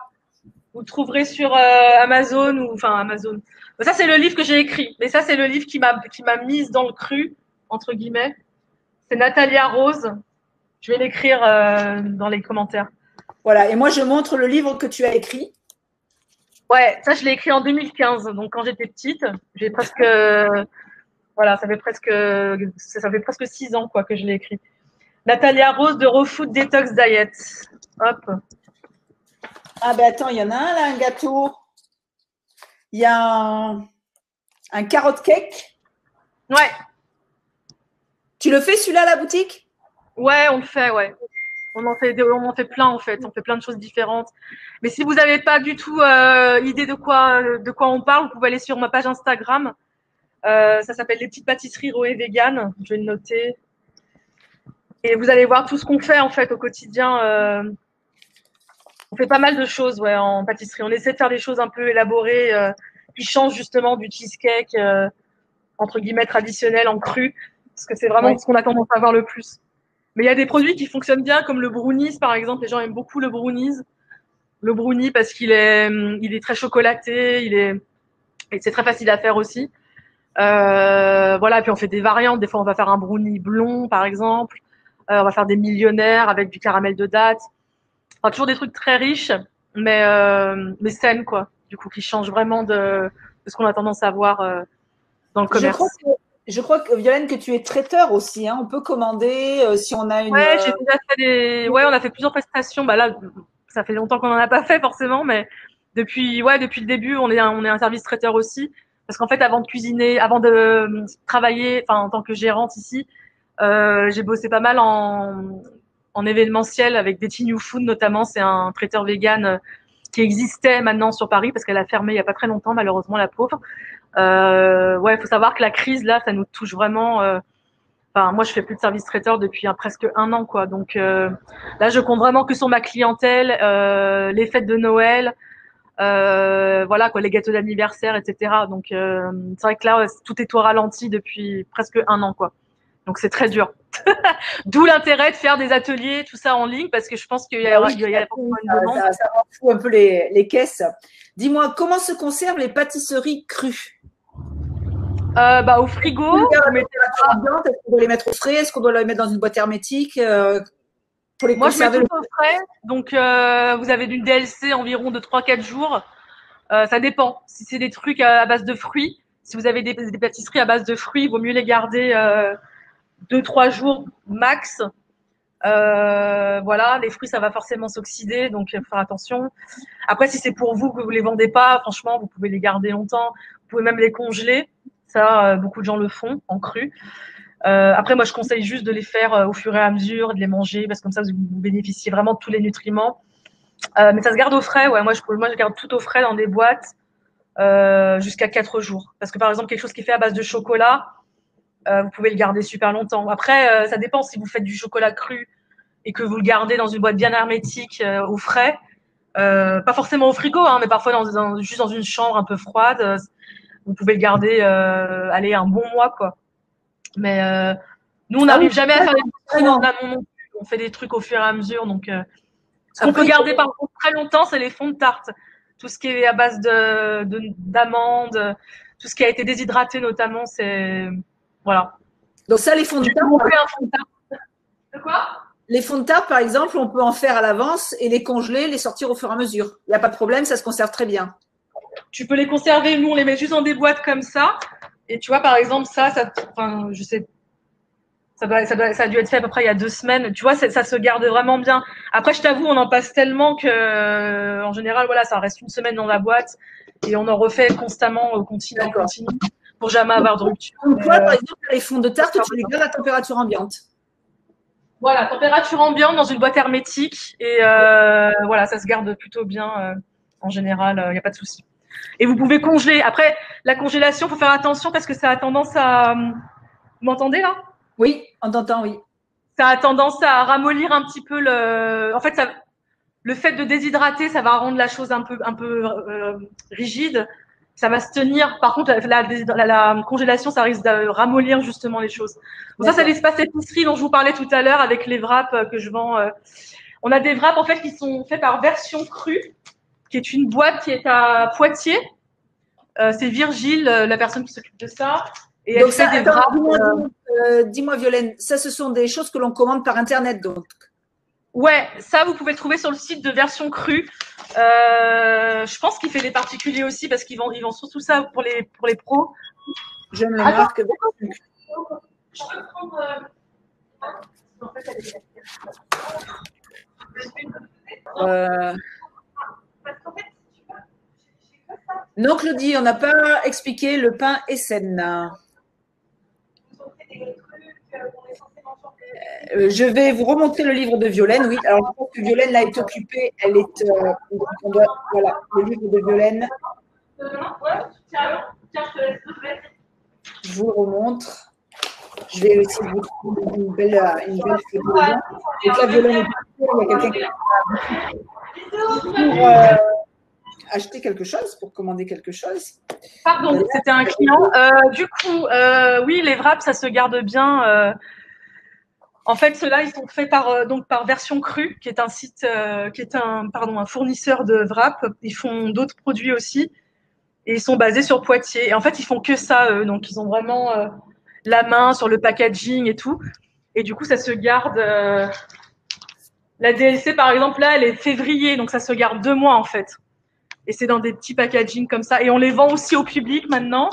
Vous le trouverez sur Amazon ou enfin Amazon. Ça c'est le livre que j'ai écrit, mais ça c'est le livre qui m'a mise dans le cru entre guillemets. C'est Natalia Rose. Je vais l'écrire dans les commentaires. Voilà, et moi, je montre le livre que tu as écrit. Ouais, ça je l'ai écrit en 2015, donc quand j'étais petite, j'ai presque voilà, ça fait presque 6 ans quoi que je l'ai écrit. Natalia Rose de Raw Food Detox Diet. Hop. Ah ben attends, il y en a un là, un gâteau. Il y a un carotte cake. Ouais, Tu le fais celui-là à la boutique? ouais, on le fait, ouais. On en fait plein en fait. On fait plein de choses différentes. Mais si vous n'avez pas du tout idée de quoi on parle, vous pouvez aller sur ma page Instagram. Ça s'appelle les petites pâtisseries Roé Vegan. Je vais le noter. Et vous allez voir tout ce qu'on fait en fait au quotidien. On fait pas mal de choses ouais, en pâtisserie. On essaie de faire des choses un peu élaborées qui changent justement du cheesecake entre guillemets traditionnel en cru, parce que c'est vraiment Oui. ce qu'on a tendance à voir le plus. Mais il y a des produits qui fonctionnent bien, comme le brownies par exemple. Les gens aiment beaucoup le brownies. Le brownie parce qu'il est très chocolaté, et c'est très facile à faire aussi. Voilà, puis on fait des variantes. Des fois, on va faire un brownie blond, par exemple. On va faire des millionnaires avec du caramel de date. Enfin, toujours des trucs très riches, mais saines, quoi. Du coup, qui changent vraiment de ce qu'on a tendance à voir dans le Je commerce. crois que, je crois que Violaine, que tu es traiteur aussi. Hein. On peut commander si on a une. Ouais, j'ai déjà fait ouais, on a fait plusieurs prestations. Bah là, ça fait longtemps qu'on en a pas fait forcément, mais depuis le début, on est un service traiteur aussi. Parce qu'en fait, avant de cuisiner, avant de travailler, enfin, en tant que gérante ici, j'ai bossé pas mal en événementiel avec Betty New Food notamment. C'est un traiteur vegan qui existait maintenant sur Paris parce qu'elle a fermé il y a pas très longtemps, malheureusement, la pauvre. Ouais, il faut savoir que la crise là, ça nous touche vraiment. Enfin, moi, je fais plus de service traiteur depuis presque 1 an, quoi. Donc là, je compte vraiment que sur ma clientèle, les fêtes de Noël, voilà, quoi, les gâteaux d'anniversaire, etc. Donc c'est vrai que là, tout est au ralenti depuis presque 1 an, quoi. Donc c'est très dur. D'où l'intérêt de faire des ateliers, tout ça en ligne, parce que je pense qu'il y Ah aura, oui, il y a forcément une demande. ça rend fou un peu les caisses. Dis-moi, comment se conservent les pâtisseries crues? Bah, au frigo, Est-ce qu'on les garde vous à mettez. température ambiante? Est-ce qu'on doit les mettre au frais? Est-ce qu'on doit les mettre dans une boîte hermétique pour les Moi, je mets conserver tout au frais. Donc, vous avez d'une DLC environ de 3-4 jours. Ça dépend. Si c'est des trucs à base de fruits, si vous avez des pâtisseries à base de fruits, il vaut mieux les garder 2-3 jours max. Voilà, les fruits, ça va forcément s'oxyder, donc il faut faire attention. Après, si c'est pour vous que vous les vendez pas, franchement, vous pouvez les garder longtemps. Vous pouvez même les congeler. Ça, beaucoup de gens le font en cru. Après, moi, je conseille juste de les faire au fur et à mesure, de les manger, parce que comme ça, vous bénéficiez vraiment de tous les nutriments. Mais ça se garde au frais, ouais. Moi, je garde tout au frais dans des boîtes jusqu'à 4 jours. Parce que par exemple, quelque chose qui est fait à base de chocolat, vous pouvez le garder super longtemps. Après, ça dépend si vous faites du chocolat cru et que vous le gardez dans une boîte bien hermétique au frais, pas forcément au frigo, hein, mais parfois juste dans une chambre un peu froide, vous pouvez le garder aller un bon mois, quoi. Mais nous, on Ah oui, n'arrive jamais à faire des trucs trop en vraiment. amont non plus. On fait des trucs au fur et à mesure. Donc, ce qu'on peut garder par contre très longtemps, c'est les fonds de tarte. Tout ce qui est à base d'amandes, tout ce qui a été déshydraté notamment, c'est voilà. Donc ça, les fonds de tarte, On fait un fond de tarte. De quoi? les fonds de tarte, par exemple, on peut en faire à l'avance et les congeler, les sortir au fur et à mesure. Il n'y a pas de problème, ça se conserve très bien. Tu peux les conserver. Nous, on les met juste dans des boîtes comme ça. Et tu vois, par exemple, enfin, je sais, ça a dû être fait à peu près il y a 2 semaines. Tu vois, ça se garde vraiment bien. Après, je t'avoue, on en passe tellement que, en général, voilà, ça reste une semaine dans la boîte et on en refait constamment, continu, pour jamais avoir de rupture. Donc toi, par exemple, les fonds de tarte, tu les gardes à température ambiante. Voilà, température ambiante dans une boîte hermétique et voilà, ça se garde plutôt bien en général, il n'y a pas de souci. Et vous pouvez congeler. Après, la congélation, faut faire attention parce que ça a tendance à. Vous m'entendez là? Oui, on t'entend, oui. Ça a tendance à ramollir un petit peu le. En fait, le fait de déshydrater, ça va rendre la chose un peu rigide. Ça va se tenir. Par contre, la congélation, ça risque de ramollir justement les choses. Donc ça, c'est l'espace épicerie dont je vous parlais tout à l'heure avec les wraps que je vends. On a des wraps en fait qui sont faits par Version Crue, qui est une boîte qui est à Poitiers. C'est Virgile, la personne qui s'occupe de ça. Et donc elle fait des wraps. Dis-moi, Violaine, ça, ce sont des choses que l'on commande par Internet, donc. Ouais, ça, vous pouvez le trouver sur le site de Version Crue. Je pense qu'il fait des particuliers aussi parce qu'ils vendent surtout ça pour les pros. Je me le marque. Je peux prendre. En fait, Non, Claudie, on n'a pas expliqué le pain Essen. Je vais vous remontrer le livre de Violaine. Oui, alors je pense que Violaine là est occupée. Elle est. Voilà, le livre de Violaine. Je vous le remontre. Je vais aussi vous trouver une belle photo. Donc là, Violaine est occupée. Il y a quelqu'un qui pour acheter quelque chose, pour commander quelque chose. Pardon, c'était un client. Du coup, oui, les wraps, ça se garde bien. En fait, ceux-là, ils sont faits par Version Crue, qui est un site, qui est un fournisseur de wraps. Ils font d'autres produits aussi, et ils sont basés sur Poitiers. Et en fait, ils font que ça, eux. Donc, ils ont vraiment la main sur le packaging et tout. Et du coup, ça se garde. La DLC, par exemple, là, elle est février, donc ça se garde 2 mois en fait. Et c'est dans des petits packaging comme ça. Et on les vend aussi au public maintenant.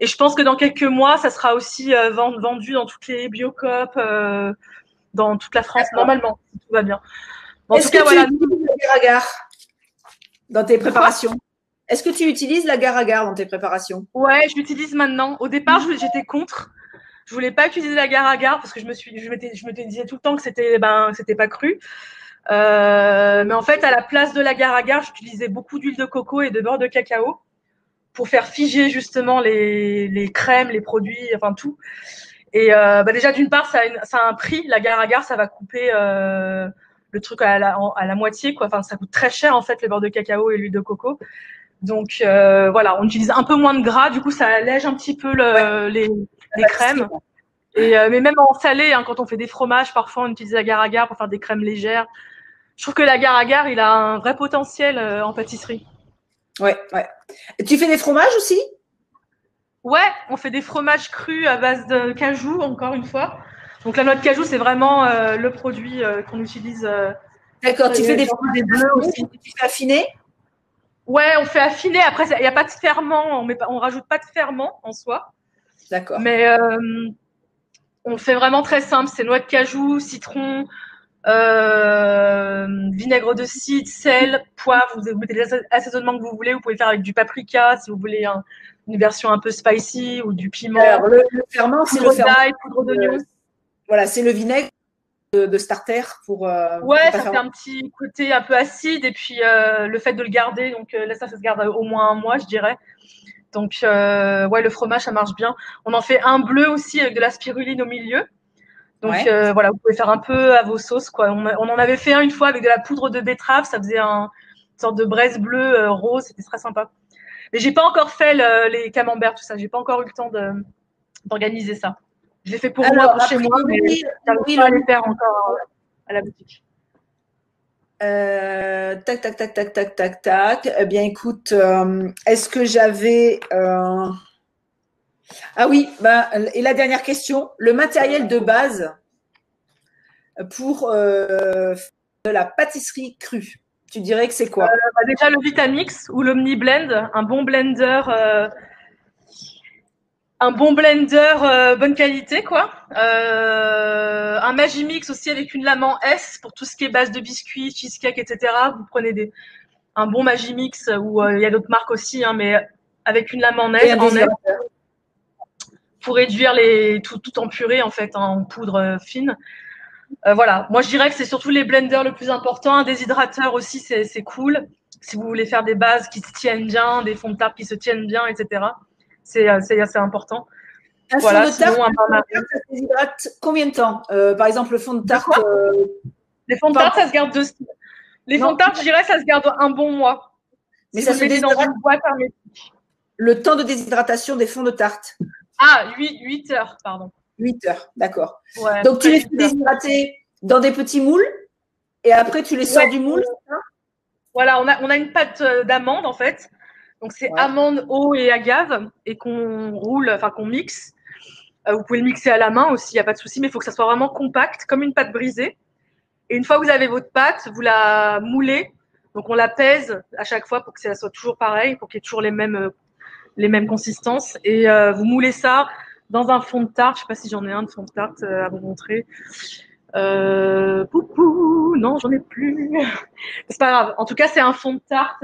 Et je pense que dans quelques mois, ça sera aussi vendu dans toutes les Biocoop, dans toute la France, normalement, si tout va bien. En tout cas, voilà. Tu utilises l'agar-agar dans tes préparations? Est-ce que tu utilises l'agar-agar dans tes préparations? Ouais, je l'utilise maintenant. Au départ, j'étais contre. Je voulais pas utiliser l'agar-agar parce que je me disais tout le temps que c'était pas cru. Mais en fait, à la place de l'agar-agar, j'utilisais beaucoup d'huile de coco et de beurre de cacao pour faire figer justement les crèmes, les produits, enfin tout. Et déjà, d'une part, ça a un prix. L'agar-agar, ça va couper le truc à la moitié, quoi. Enfin, ça coûte très cher en fait le beurre de cacao et l'huile de coco. Donc voilà, on utilise un peu moins de gras. Du coup, ça allège un petit peu les crèmes. Et mais même en salé, hein, quand on fait des fromages, parfois on utilise l'agar-agar pour faire des crèmes légères. Je trouve que l'agar-agar, il a un vrai potentiel en pâtisserie. Ouais, ouais. Et tu fais des fromages aussi? Ouais, on fait des fromages crus à base de cajou, encore une fois. Donc la noix de cajou, c'est vraiment le produit qu'on utilise. D'accord, tu fais des fromages bleus aussi. Tu fais affiner? Ouais, on fait affiner. Après, il n'y a pas de ferment, on rajoute pas de ferment en soi. D'accord. Mais on fait vraiment très simple. C'est noix de cajou, citron, vinaigre de cidre, sel, poivre. Vous mettez l'assaisonnement que vous voulez. Vous pouvez faire avec du paprika si vous voulez une version un peu spicy ou du piment. Alors, le ferment, c'est le ferment. Poudre d'oignon. Voilà, c'est le vinaigre de starter pour. Ouais, ça fait un petit côté un peu acide et puis le fait de le garder, donc là ça se garde au moins 1 mois, je dirais. Donc ouais, le fromage ça marche bien. On en fait un bleu aussi avec de la spiruline au milieu. Donc Ouais. voilà, vous pouvez faire un peu à vos sauces, quoi. On en avait fait un une fois avec de la poudre de betterave, ça faisait une sorte de braise bleue rose, c'était très sympa. Mais j'ai pas encore fait les camemberts, tout ça. J'ai pas encore eu le temps d'organiser ça. Je l'ai fait pour moi, Alors, pour chez moi, mais j'arrive oui, pas à les faire encore à la boutique. tac, tac, tac, tac, tac, tac, tac. Eh bien, écoute, est-ce que j'avais… Ah oui, bah, et la dernière question, le matériel de base pour de la pâtisserie crue, tu dirais que c'est quoi? Bah, déjà le Vitamix ou l'Omni Blend, un bon blender bonne qualité, quoi. Un Magimix aussi avec une lame en S pour tout ce qui est base de biscuits, cheesecake, etc. Vous prenez un bon Magimix ou il y a d'autres marques aussi, hein, mais avec une lame en Et S, un désidérateur. pour réduire tout en purée en fait, hein, en poudre fine. Voilà, moi je dirais que c'est surtout les blenders le plus important. Un déshydrateur aussi, c'est cool. Si vous voulez faire des bases qui se tiennent bien, des fonds de tarte qui se tiennent bien, etc. C'est assez important. Un fond Voilà, de tarte, sinon un bain-marie. ça se déshydrate combien de temps? Par exemple, le fond de De tarte, quoi? Les fonds de pas, tarte, ça se garde Les fonds non, de tarte, je dirais, ça se garde un bon mois. mais Si vous ça le se mettez dans déshydrate une boîte hermétique. le temps de déshydratation des fonds de tarte. Ah, 8 heures, pardon. 8 heures, d'accord. Ouais, Donc, tu les fais 8 heures. déshydrater dans des petits moules et après, tu les sors du moule, c'est ça? Voilà, on a une pâte d'amande, en fait. Donc, c'est Ouais. amande, eau et agave et qu'on roule, enfin, qu'on mixe. Vous pouvez le mixer à la main aussi, il n'y a pas de souci, mais il faut que ça soit vraiment compact, comme une pâte brisée. Et une fois que vous avez votre pâte, vous la moulez. Donc, on la pèse à chaque fois pour que ça soit toujours pareil, pour qu'il y ait toujours les mêmes consistances. Et vous moulez ça dans un fond de tarte. Je ne sais pas si j'en ai un de fond de tarte à vous montrer. Poupou, non, j'en ai plus. C'est pas grave. En tout cas, c'est un fond de tarte.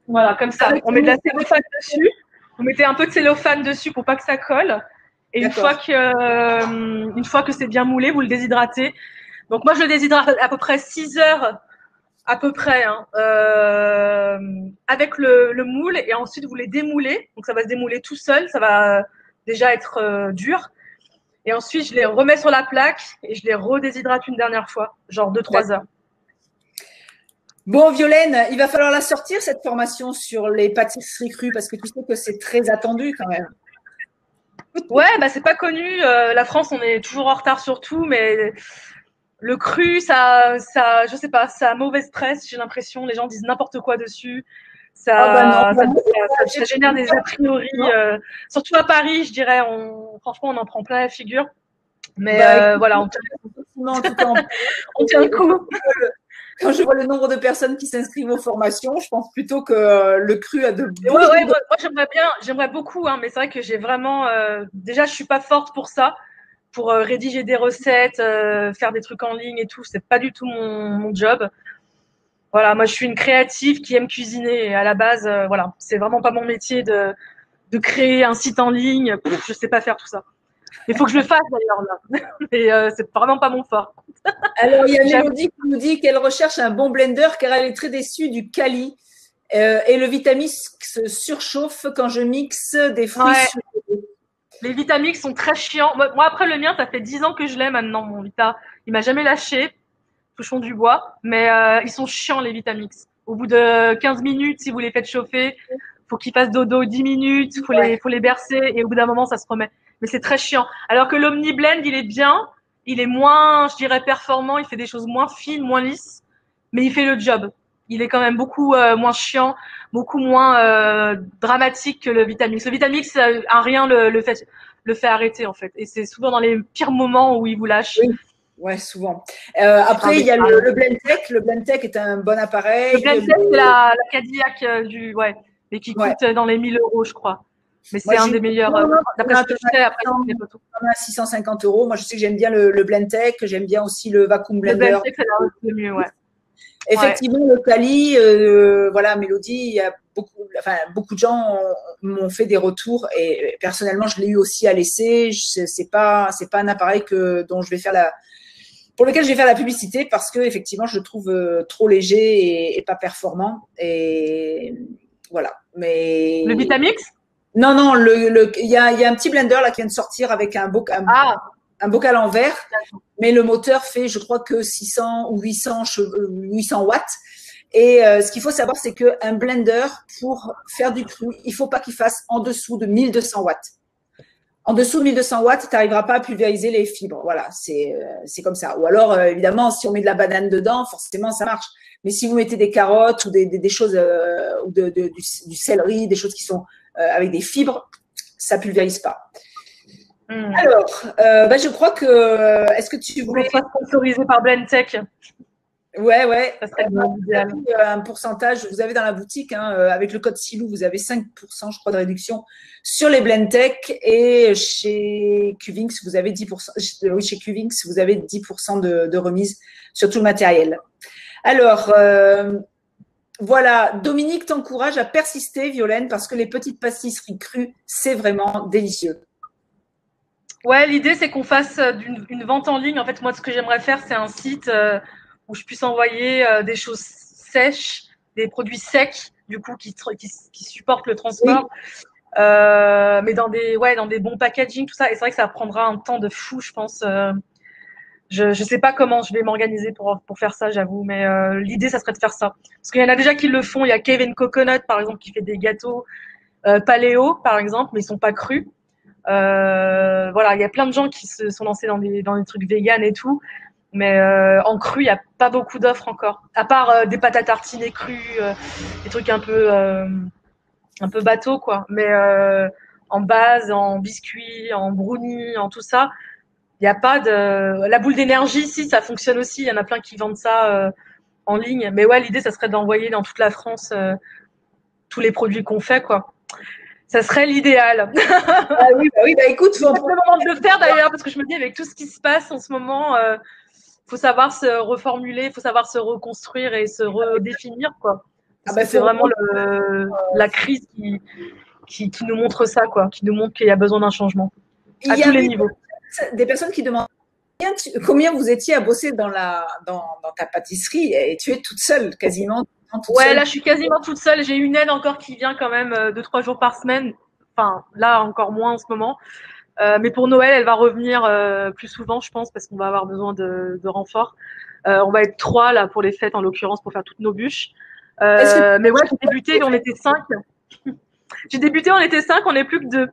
Voilà, comme ça. On met de la cellophane dessus. Vous mettez un peu de cellophane dessus pour pas que ça colle. Et une fois que c'est bien moulé, vous le déshydratez. Donc moi, je le déshydrate à peu près 6 heures, à peu près, hein, avec le moule. Et ensuite, vous les démoulez. Donc ça va se démouler tout seul. Ça va déjà être dur. Et ensuite, je les remets sur la plaque et je les redéshydrate une dernière fois, genre 2-3 heures. Bon, Violaine, il va falloir la sortir, cette formation sur les pâtisseries crues, parce que tu sais que c'est très attendu quand même. Ouais, bah c'est pas connu. La France, on est toujours en retard sur tout, mais le cru, je sais pas, ça a mauvaise presse, j'ai l'impression. Les gens disent n'importe quoi dessus. Ça génère des a priori, surtout à Paris, je dirais. Franchement, on en prend plein la figure. Mais voilà, on tient le coup. Quand je vois le nombre de personnes qui s'inscrivent aux formations, je pense plutôt que le cru a de ouais, moi j'aimerais beaucoup, hein, mais c'est vrai que j'ai vraiment déjà je suis pas forte pour ça, pour rédiger des recettes, faire des trucs en ligne et tout, c'est pas du tout mon job. Voilà, moi je suis une créative qui aime cuisiner et à la base voilà, c'est vraiment pas mon métier de créer un site en ligne, je sais pas faire tout ça. Il faut que je le fasse d'ailleurs là. Mais c'est vraiment pas mon fort. Alors, il y a Mélodie qui nous dit qu'elle recherche un bon blender car elle est très déçue du Kali. Et le Vitamix se surchauffe quand je mixe des fruits ouais. Les Vitamix sont très chiants. Moi, après le mien, ça fait 10 ans que je l'ai maintenant, mon Vita. Il m'a jamais lâché, touchons du bois. Mais ils sont chiants, les Vitamix. Au bout de 15 minutes, si vous les faites chauffer, faut qu'ils fassent dodo 10 minutes, faut les bercer et au bout d'un moment, ça se remet. Mais c'est très chiant. Alors que l'Omni Blend, il est bien. Il est moins, je dirais, performant. Il fait des choses moins fines, moins lisses. Mais il fait le job. Il est quand même beaucoup moins chiant, beaucoup moins dramatique que le Vitamix. Le Vitamix, un rien le fait arrêter, en fait. Et c'est souvent dans les pires moments où il vous lâche. Oui. Ouais, souvent. Après, il y a le Blendtec. Le Blendtec est un bon appareil. Le Blendtec, c'est la Cadillac mais qui coûte dans les 1 000 euros, je crois. Mais c'est un des meilleurs, d'après ce que je sais, après, c'est des photos. 650 euros. Moi, je sais que j'aime bien le Blendtec, j'aime bien aussi le Vacuum Blender. Le Blendtec, c'est le mieux, ouais. Effectivement, le Kali, voilà, Mélodie, il y a beaucoup de gens m'ont fait des retours et personnellement, je l'ai eu aussi à l'essai. C'est pas un appareil pour lequel je vais faire la publicité parce que effectivement, je le trouve trop léger et pas performant. Et voilà. Mais le Vitamix? Non, il y a un petit blender là qui vient de sortir avec un un bocal en verre, mais le moteur fait, je crois que 600 ou 800 watts. Et ce qu'il faut savoir, c'est qu'un blender, pour faire du cru, il ne faut pas qu'il fasse en dessous de 1200 watts. En dessous de 1200 watts, tu n'arriveras pas à pulvériser les fibres. Voilà, c'est comme ça. Ou alors, évidemment, si on met de la banane dedans, forcément, ça marche. Mais si vous mettez des carottes ou des choses, ou du céleri, des choses qui sont avec des fibres, ça pulvérise pas. Alors, je crois que… Est-ce que tu voulais… Qu'on soit sponsorisé par Blendtec. Ouais. Ça serait idéal. Un pourcentage, vous avez dans la boutique, hein, avec le code SILOU, vous avez 5%, je crois, de réduction sur les Blendtec, et chez Qvinx, vous avez 10%. Oui, chez Qvinx, vous avez 10% de remise sur tout le matériel. Alors, voilà, Dominique t'encourage à persister, Violaine, parce que les petites pâtisseries crues, c'est vraiment délicieux. Ouais, l'idée, c'est qu'on fasse une vente en ligne. En fait, moi, ce que j'aimerais faire, c'est un site où je puisse envoyer des choses sèches, des produits secs, du coup, qui supportent le transport, mais dans des bons packaging, tout ça. Et c'est vrai que ça prendra un temps de fou, je pense. Je sais pas comment je vais m'organiser pour faire ça, j'avoue, mais l'idée, ça serait de faire ça. Parce qu'il y en a déjà qui le font. Il y a Kevin Coconut, par exemple, qui fait des gâteaux paléo, par exemple, mais ils sont pas crus. Voilà, il y a plein de gens qui se sont lancés dans des trucs véganes et tout, mais en cru, il n'y a pas beaucoup d'offres encore. À part des pâtes à tartiner crues, des trucs un peu bateau, quoi. Mais en base, en biscuit, en brownie, en tout ça, il n'y a pas de… La boule d'énergie, si, ça fonctionne aussi. Il y en a plein qui vendent ça en ligne. Mais ouais, l'idée, ça serait d'envoyer dans toute la France tous les produits qu'on fait, quoi. Ça serait l'idéal. Oui, écoute, c'est le moment de le faire d'ailleurs, parce que je me dis, avec tout ce qui se passe en ce moment, faut savoir se reformuler, faut savoir se reconstruire et se redéfinir, quoi. Parce que c'est vraiment la crise qui nous montre ça, quoi, qui nous montre qu'il y a besoin d'un changement à tous les niveaux. Des personnes qui demandent combien vous étiez à bosser dans ta pâtisserie, et tu es toute seule, quasiment. Ouais, là, je suis quasiment toute seule. J'ai une aide encore qui vient quand même 2-3 jours par semaine. Enfin, là, encore moins en ce moment. Mais pour Noël, elle va revenir plus souvent, je pense, parce qu'on va avoir besoin de renforts. On va être 3 là pour les fêtes, en l'occurrence, pour faire toutes nos bûches. Mais ouais, j'ai débuté, on était 5. J'ai débuté, on était 5, on n'est plus que 2.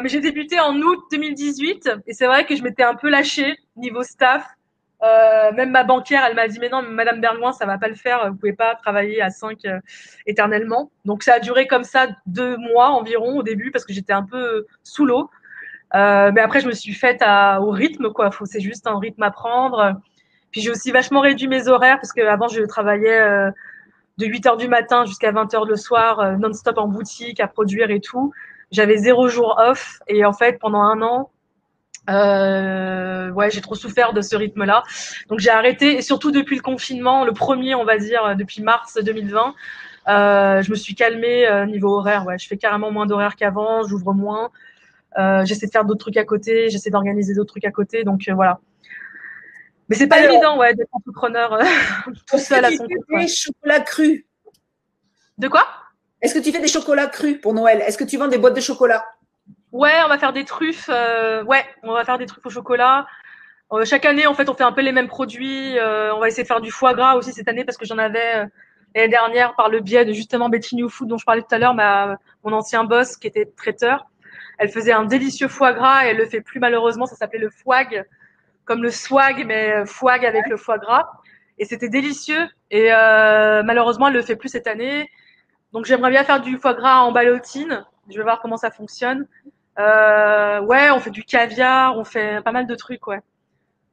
Mais j'ai débuté en août 2018, et c'est vrai que je m'étais un peu lâchée niveau staff. Même ma banquière, elle m'a dit, mais non, Madame Bergouin, ça va pas le faire, vous pouvez pas travailler à 5 éternellement. Donc ça a duré comme ça 2 mois environ au début, parce que j'étais un peu sous l'eau. Mais après, je me suis faite au rythme, quoi. C'est juste un rythme à prendre. Puis j'ai aussi vachement réduit mes horaires, parce qu'avant, je travaillais de 8h du matin jusqu'à 20h le soir, non-stop en boutique, à produire et tout. J'avais 0 jour off, et en fait, pendant 1 an, j'ai trop souffert de ce rythme-là. Donc j'ai arrêté, et surtout depuis le confinement, le premier, on va dire, depuis mars 2020, je me suis calmée niveau horaire. Ouais, je fais carrément moins d'horaires qu'avant, j'ouvre moins. J'essaie de faire d'autres trucs à côté, j'essaie d'organiser d'autres trucs à côté, donc voilà. Mais c'est pas évident, ouais, d'être entrepreneur tout seul à son compte. Est-ce que tu fais des chocolats crus? De quoi? Est-ce que tu fais des chocolats crus pour Noël? Est-ce que tu vends des boîtes de chocolat? Ouais, on va faire des truffes. On va faire des truffes au chocolat. Chaque année, en fait, on fait un peu les mêmes produits. On va essayer de faire du foie gras aussi cette année, parce que j'en avais l'année dernière par le biais de justement Betty New Food dont je parlais tout à l'heure, mon ancien boss qui était traiteur. Elle faisait un délicieux foie gras, et elle le fait plus malheureusement. Ça s'appelait le fouag, comme le swag, mais fouag avec le foie gras. Et c'était délicieux. Et malheureusement, elle le fait plus cette année. Donc j'aimerais bien faire du foie gras en ballotine. Je vais voir comment ça fonctionne. On fait du caviar, on fait pas mal de trucs, ouais,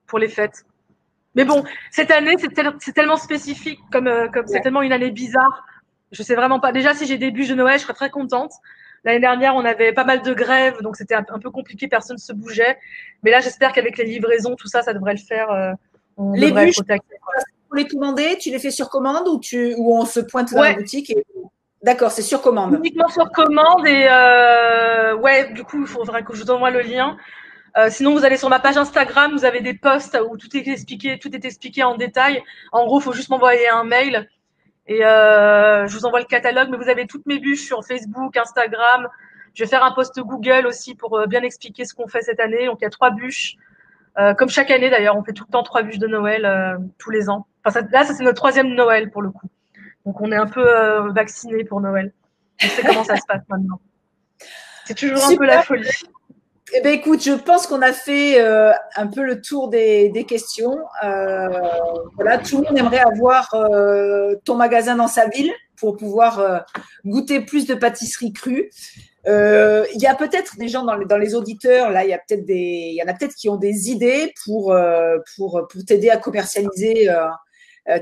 pour les fêtes. Mais bon, cette année, c'est tellement spécifique, comme c'est tellement une année bizarre. Je sais vraiment pas. Déjà, si j'ai des bûches de Noël, je serais très contente. L'année dernière, on avait pas mal de grèves, donc c'était un peu compliqué, personne ne se bougeait. Mais là, j'espère qu'avec les livraisons, tout ça, ça devrait le faire. Les bûches, pour les commander, tu les fais sur commande, ou on se pointe dans la boutique D'accord, c'est sur commande. Uniquement sur commande, et du coup, il faudrait que je vous envoie le lien. Sinon, vous allez sur ma page Instagram, vous avez des posts où tout est expliqué en détail. En gros, il faut juste m'envoyer un mail, et je vous envoie le catalogue. Mais vous avez toutes mes bûches sur Facebook, Instagram. Je vais faire un post Google aussi pour bien expliquer ce qu'on fait cette année. Donc, il y a 3 bûches. Comme chaque année d'ailleurs, on fait tout le temps 3 bûches de Noël tous les ans. Enfin, ça c'est notre 3e Noël pour le coup. Donc, on est un peu vaccinés pour Noël. On sait comment ça se passe maintenant. C'est toujours un peu la folie. Eh bien, écoute, je pense qu'on a fait un peu le tour des questions. Voilà, tout le monde aimerait avoir ton magasin dans sa ville pour pouvoir goûter plus de pâtisseries crues. Il y a peut-être des gens dans les auditeurs, là, il y en a peut-être qui ont des idées pour t'aider à commercialiser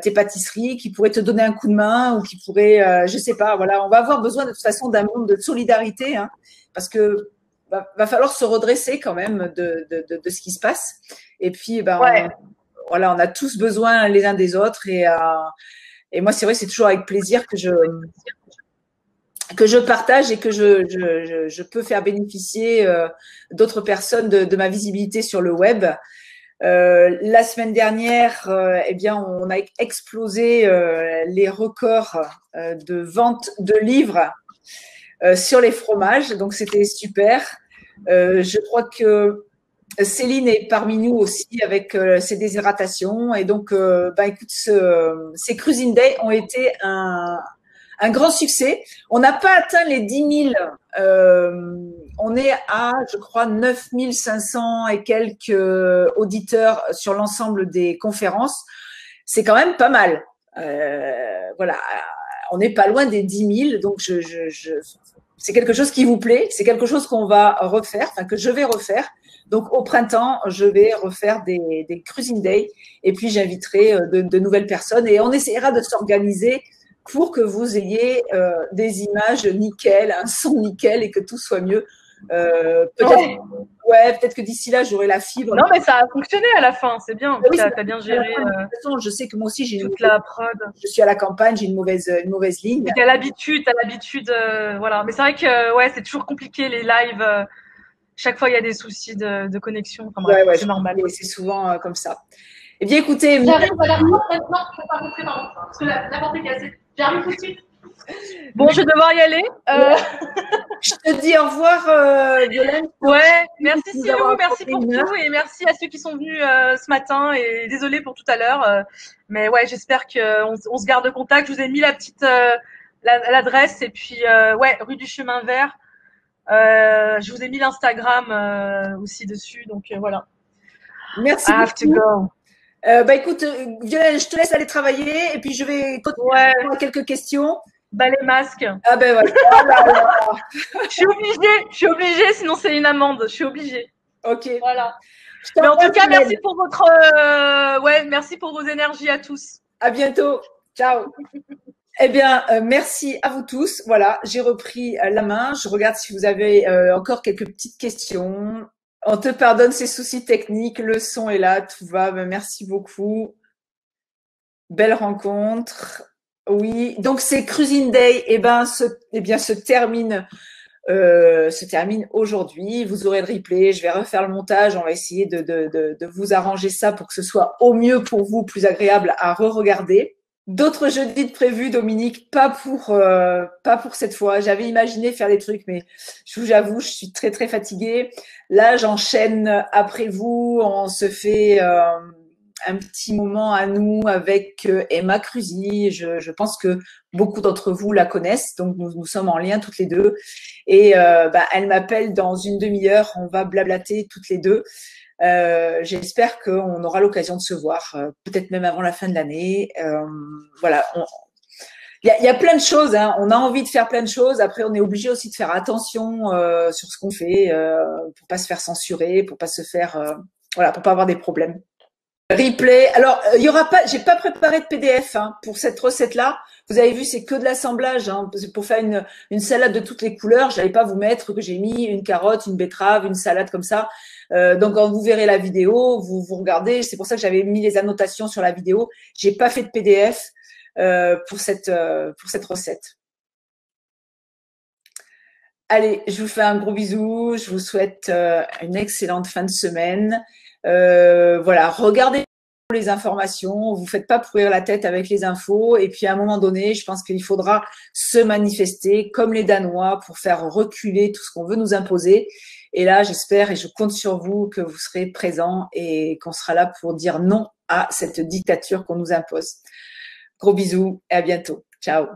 tes pâtisseries, qui pourraient te donner un coup de main ou qui pourraient, je sais pas, voilà, on va avoir besoin de toute façon d'un monde de solidarité, hein, parce que va falloir se redresser quand même de ce qui se passe. Et puis, voilà, on a tous besoin les uns des autres. Et moi, c'est vrai, c'est toujours avec plaisir que je partage et que je peux faire bénéficier d'autres personnes de ma visibilité sur le web. La semaine dernière, eh bien, on a explosé les records de vente de livres sur les fromages, donc c'était super. Je crois que Céline est parmi nous aussi avec ses déshydratations. Et donc, écoute, ces Cruising Day ont été un grand succès. On n'a pas atteint les 10 000. On est à, je crois, 9 500 et quelques auditeurs sur l'ensemble des conférences. C'est quand même pas mal. Voilà, on n'est pas loin des 10 000. Donc, c'est quelque chose qui vous plaît. C'est quelque chose qu'on va refaire, enfin que je vais refaire. Donc, au printemps, je vais refaire des Cruising Day et puis j'inviterai de nouvelles personnes et on essaiera de s'organiser pour que vous ayez des images nickel, un son nickel et que tout soit mieux. Peut-être que d'ici là, j'aurai la fibre. Non, mais ça a fonctionné à la fin, c'est bien. Oui, tu as bien géré. De toute façon, je sais que moi aussi, toute la prod. Je suis à la campagne, j'ai une mauvaise ligne. Tu as l'habitude, voilà. Mais c'est vrai que c'est toujours compliqué les lives. Chaque fois, il y a des soucis de connexion. Enfin, bref, c'est normal. C'est souvent comme ça. Eh bien, écoutez. J'arrive à la porte maintenant. Je ne peux pas rentrer par là, parce que la porte est cassée. J'arrive tout de suite. Bon, je vais devoir y aller. Je te dis au revoir, Violaine. Ouais, merci Silou, merci pour tout et merci à ceux qui sont venus ce matin et désolé pour tout à l'heure. Mais ouais, j'espère qu'on se garde contact. Je vous ai mis la petite l'adresse et puis rue du Chemin Vert. Je vous ai mis l'Instagram aussi dessus, donc voilà. Merci. I have to go. Écoute, Violaine, je te laisse aller travailler et puis je vais continuer à quelques questions. Bah, les masques. Ah ben voilà. Je suis obligée, sinon c'est une amende. Je suis obligée. Ok. Voilà. Mais en tout cas, merci pour votre, merci pour vos énergies à tous. À bientôt. Ciao. Eh bien, merci à vous tous. Voilà, j'ai repris la main. Je regarde si vous avez encore quelques petites questions. On te pardonne ces soucis techniques. Le son est là, tout va. Merci beaucoup. Belle rencontre. Oui, donc c'est Cruising Day, se termine aujourd'hui. Vous aurez le replay, je vais refaire le montage, on va essayer de vous arranger ça pour que ce soit au mieux pour vous, plus agréable à re-regarder. D'autres jeudis de prévus, Dominique, pas pour cette fois. J'avais imaginé faire des trucs, mais j'avoue, je suis très très fatiguée. Là, j'enchaîne après vous, on se fait un petit moment à nous avec Emma Cruzy. Je pense que beaucoup d'entre vous la connaissent, donc nous sommes en lien toutes les deux. Et elle m'appelle dans une demi-heure, on va blablater toutes les deux. J'espère qu'on aura l'occasion de se voir, peut-être même avant la fin de l'année. Voilà, il y a plein de choses, hein. On a envie de faire plein de choses. Après, on est obligé aussi de faire attention sur ce qu'on fait, pour pas se faire censurer, pour pas se faire, pour pas avoir des problèmes. Replay. Alors, il y aura pas, j'ai pas préparé de PDF pour cette recette-là. Vous avez vu, c'est que de l'assemblage. C'est pour faire une salade de toutes les couleurs. Je n'allais pas vous mettre que j'ai mis une carotte, une betterave, une salade comme ça. Donc, quand vous verrez la vidéo, vous regardez. C'est pour ça que j'avais mis les annotations sur la vidéo. J'ai pas fait de PDF pour cette recette. Allez, je vous fais un gros bisou. Je vous souhaite une excellente fin de semaine. Voilà, regardez les informations, vous faites pas pourrir la tête avec les infos. Et puis à un moment donné, je pense qu'il faudra se manifester comme les Danois pour faire reculer tout ce qu'on veut nous imposer. Et là, j'espère et je compte sur vous que vous serez présents et qu'on sera là pour dire non à cette dictature qu'on nous impose. Gros bisous et à bientôt. Ciao.